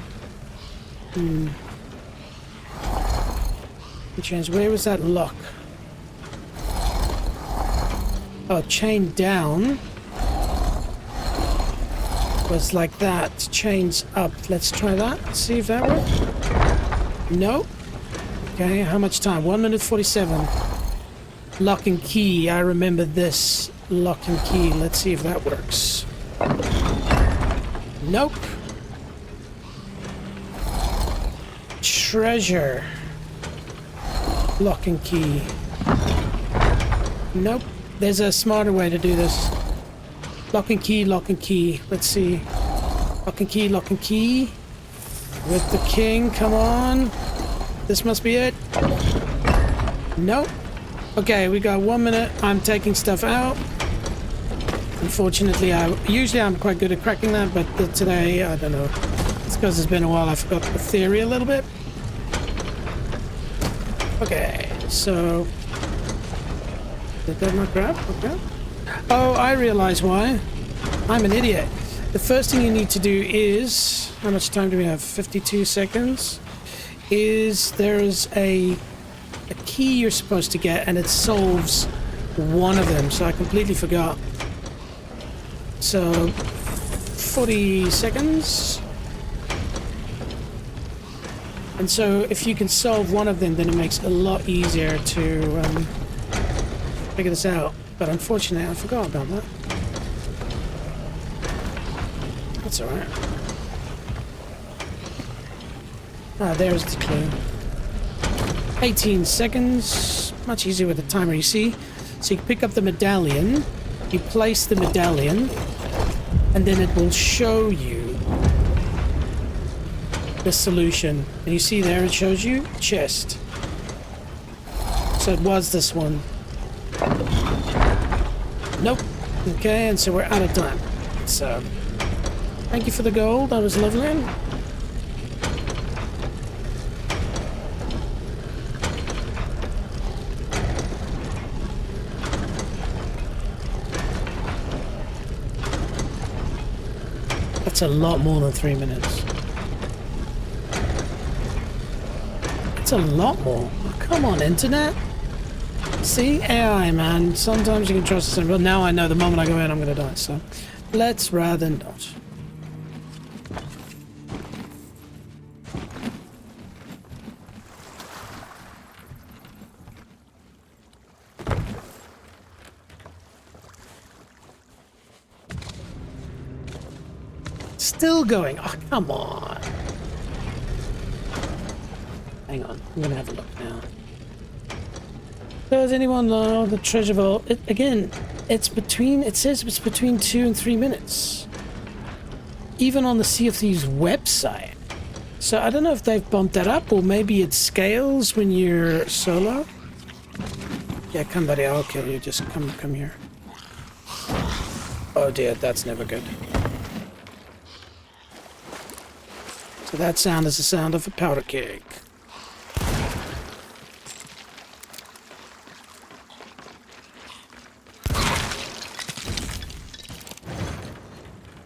Chains. Where was that lock? Oh, chain down was like that. Chains up. Let's try that. See if that works. Nope. Okay, how much time? 1 minute 47. Lock and key. I remember this. Lock and key. Let's see if that works. Nope. Treasure. Lock and key. Nope. There's a smarter way to do this. Lock and key, lock and key. Let's see. Lock and key, lock and key. With the king, come on. This must be it. Nope. Okay, we got 1 minute. I'm taking stuff out. Unfortunately, usually I'm quite good at cracking that, but today, I don't know. It's because it's been a while. I forgot the theory a little bit. Okay, so... Did that not grab? Okay. Oh, I realize why. I'm an idiot. The first thing you need to do is... How much time do we have? 52 seconds. Is there's a key you're supposed to get, and it solves one of them. So I completely forgot. So 40 seconds. And so if you can solve one of them, then it makes it a lot easier to figure this out. But unfortunately, I forgot about that. That's alright. Ah, there's the clue. 18 seconds. Much easier with the timer, you see. So you pick up the medallion. You place the medallion. And then it will show you the solution. And you see there, it shows you chest. So it was this one. Nope. Okay, and so we're out of time. So, thank you for the gold. That was lovely. That's a lot more than 3 minutes. It's a lot more. Oh, come on, internet. See? AI, man. Sometimes you can trust the system, but now I know the moment I go in, I'm going to die, so let's rather not. Still going. Oh, come on. Hang on. I'm going to have a look now. Does anyone know the treasure vault? Again, it says it's between 2 and 3 minutes. Even on the Sea of Thieves website. So I don't know if they've bumped that up, or maybe it scales when you're solo. Yeah, come buddy, I'll kill you. Just come here. Oh dear, that's never good. So that sound is the sound of a powder keg.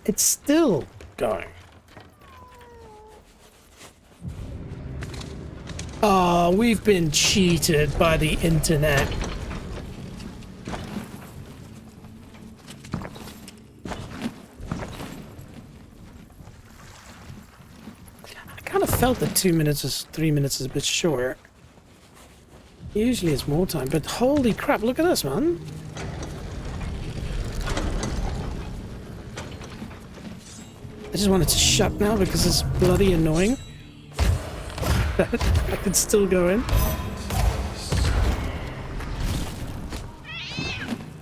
It's still going. Oh, we've been cheated by the internet. I kind of felt that 2 minutes or 3 minutes is a bit short. Usually it's more time, but holy crap, look at this, man. I just want it to shut now because it's bloody annoying. I can still go in.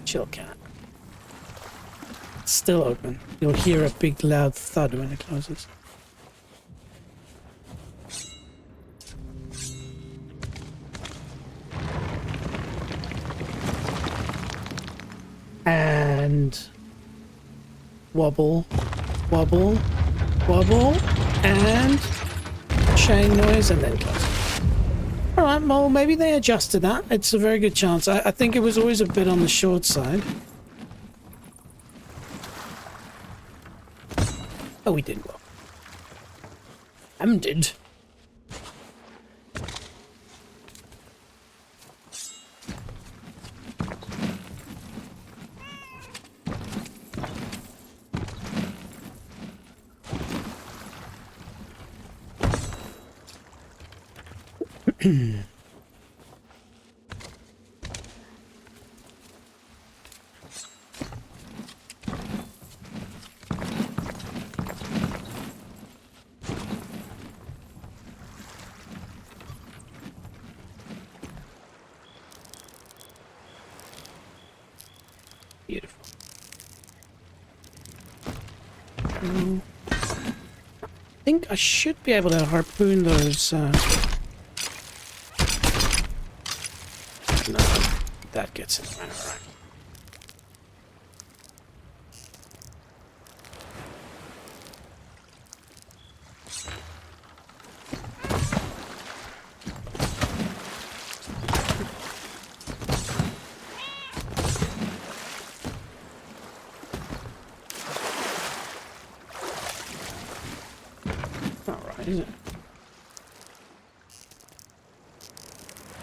Chill, cat. It's still open. You'll hear a big loud thud when it closes. And wobble, wobble, wobble, and chain noise, and then close. Alright, well, maybe they adjusted that. It's a very good chance. I think it was always a bit on the short side. Oh, we did well. Did. Beautiful. I think I should be able to harpoon those. No, that gets it. All right. Is it?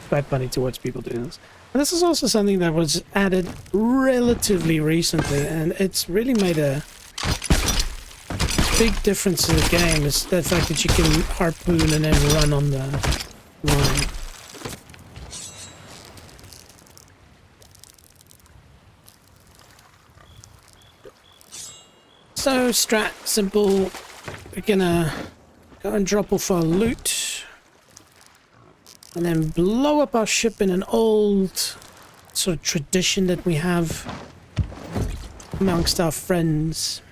Quite funny to watch people do this. And this is also something that was added relatively recently, and it's really made a big difference to the game. Is the fact that you can harpoon and then run on the line. So strat simple. We're gonna go and drop off our loot. And then blow up our ship in an old sort of tradition that we have amongst our friends.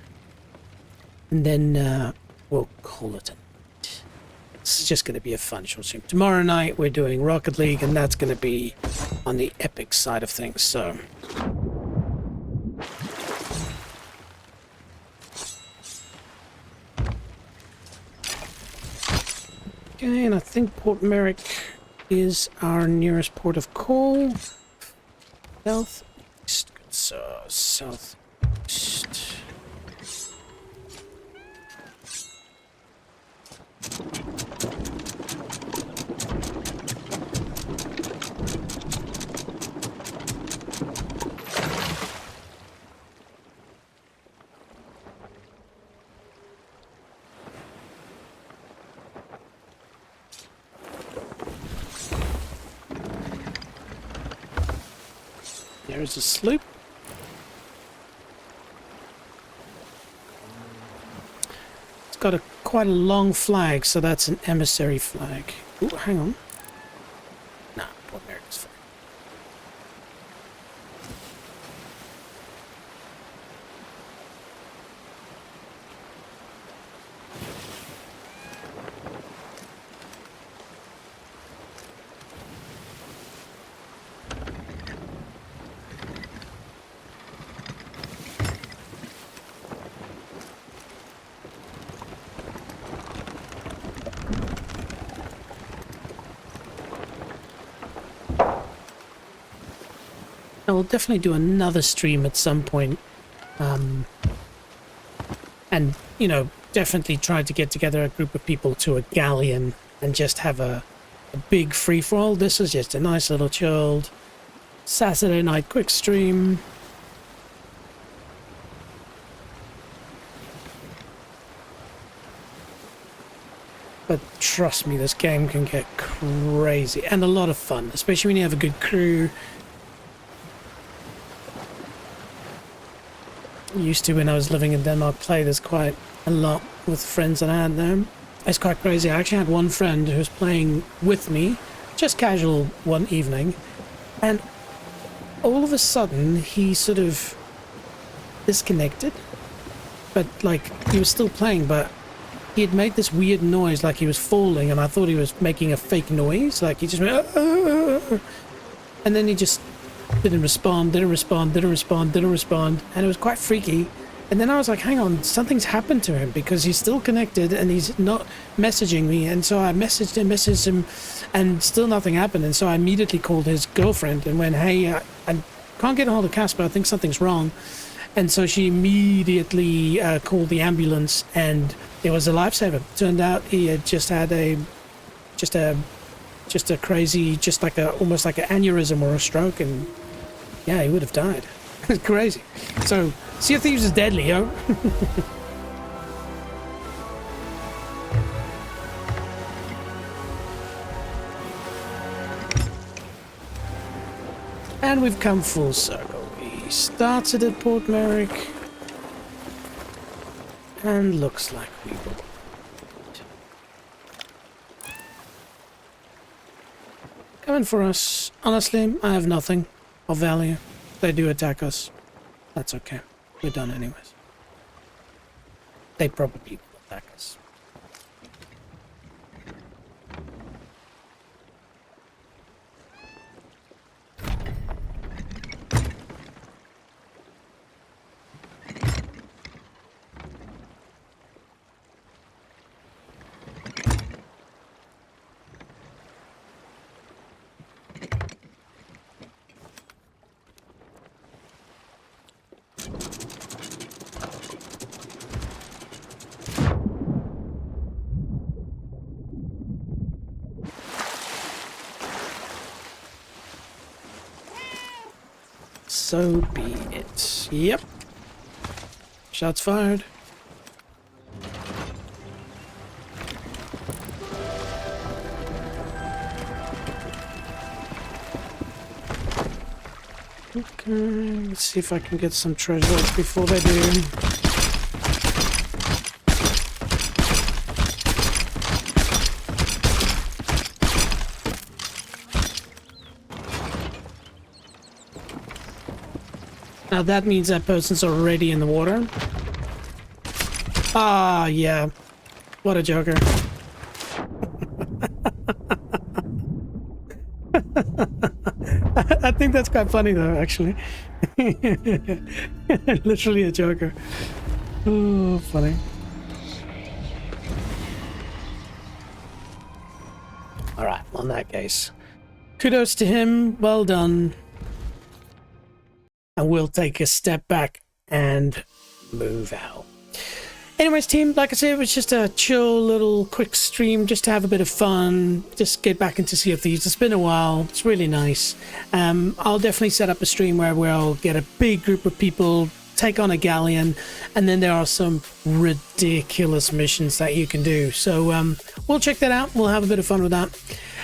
And then we'll call it a night. This is just going to be a fun short stream. Tomorrow night we're doing Rocket League, and that's going to be on the epic side of things. So okay, and I think Port Merrick is our nearest port of call. Southeast. So, southeast. There's a sloop. It's got quite a long flag, so that's an emissary flag. Ooh, hang on. Nah, Port Merrick's fine. I'll definitely do another stream at some point. And, you know, definitely try to get together a group of people to a galleon and just have a big free-for-all. This is just a nice little chilled Saturday night quick stream. But trust me, this game can get crazy and a lot of fun, especially when you have a good crew. Used to, when I was living in Denmark, play this quite a lot with friends that I had there. It's quite crazy. I actually had one friend who was playing with me, just casual one evening, and all of a sudden he sort of disconnected, but like he was still playing, but he had made this weird noise like he was falling, and I thought he was making a fake noise, like he just went and then he just didn't respond, and it was quite freaky. And then I was like, hang on, something's happened to him, because he's still connected and he's not messaging me. And so I messaged him, and still nothing happened. And so I immediately called his girlfriend and went, hey, I can't get a hold of Casper, I think something's wrong. And so she immediately called the ambulance, and it was a lifesaver. Turned out he had just had just a crazy, just like almost like an aneurysm or a stroke, and yeah, he would have died. It's crazy. So Sea of Thieves is deadly, yo. And we've come full circle. We started at Port Merrick, and looks like we will. Coming for us. Honestly, I have nothing of value. They do attack us. That's okay. We're done anyways. They probably will attack us. So be it. Yep. Shots fired. Okay, let's see if I can get some treasure before they do. Now that means that person's already in the water. Ah, yeah. What a joker. I think that's quite funny though, actually. Literally a joker. Oh, funny. Alright, well, in that case, kudos to him. Well done. And we'll take a step back and move out. Anyways, team, like I said, it was just a chill little quick stream just to have a bit of fun, just get back into Sea of Thieves. It's been a while. It's really nice. I'll definitely set up a stream where we'll get a big group of people, take on a galleon, and then there are some ridiculous missions that you can do. So we'll check that out. We'll have a bit of fun with that.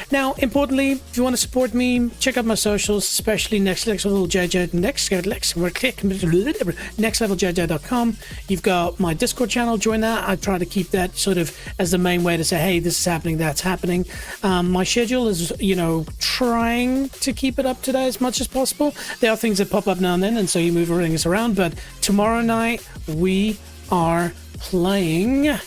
Now, importantly, if you want to support me, check out my socials, especially nextleveljj.com. You've got my Discord channel. Join that. I try to keep that sort of as the main way to say, hey, this is happening, that's happening. My schedule is, you know, trying to keep it up to date as much as possible. There are things that pop up now and then, and so you move things around. But tomorrow night, we are playing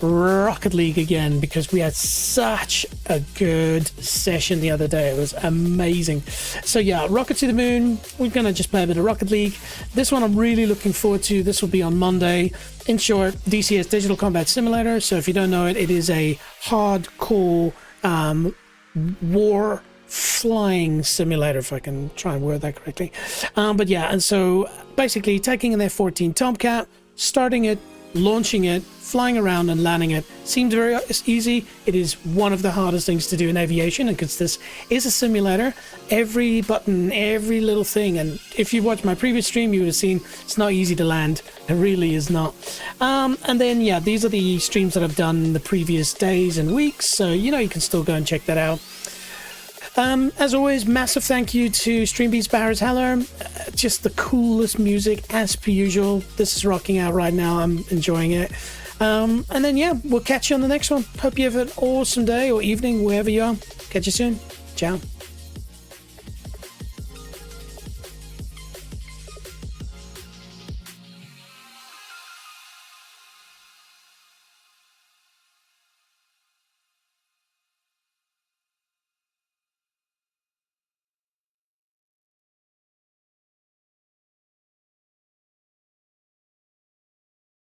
Rocket League again, because we had such a good session the other day. It was amazing. So yeah, Rocket to the Moon. We're gonna just play a bit of Rocket League. This one I'm really looking forward to. This will be on Monday. In short, DCS, Digital Combat Simulator. So if you don't know it, it is a hardcore flying simulator, if I can try and word that correctly. But yeah, and so basically taking an F-14 Tomcat, starting it, launching it, flying around and landing it seemed very easy. It is one of the hardest things to do in aviation, and because this is a simulator, every button, every little thing, and if you watched my previous stream, you would have seen it's not easy to land. It really is not. And then yeah, these are the streams that I've done the previous days and weeks, so you know, you can still go and check that out. As always, massive thank you to Streambeats Barrett Heller. Just the coolest music as per usual. This is rocking out right now. I'm enjoying it. And then yeah, we'll catch you on the next one. Hope you have an awesome day or evening wherever you are. Catch you soon. Ciao.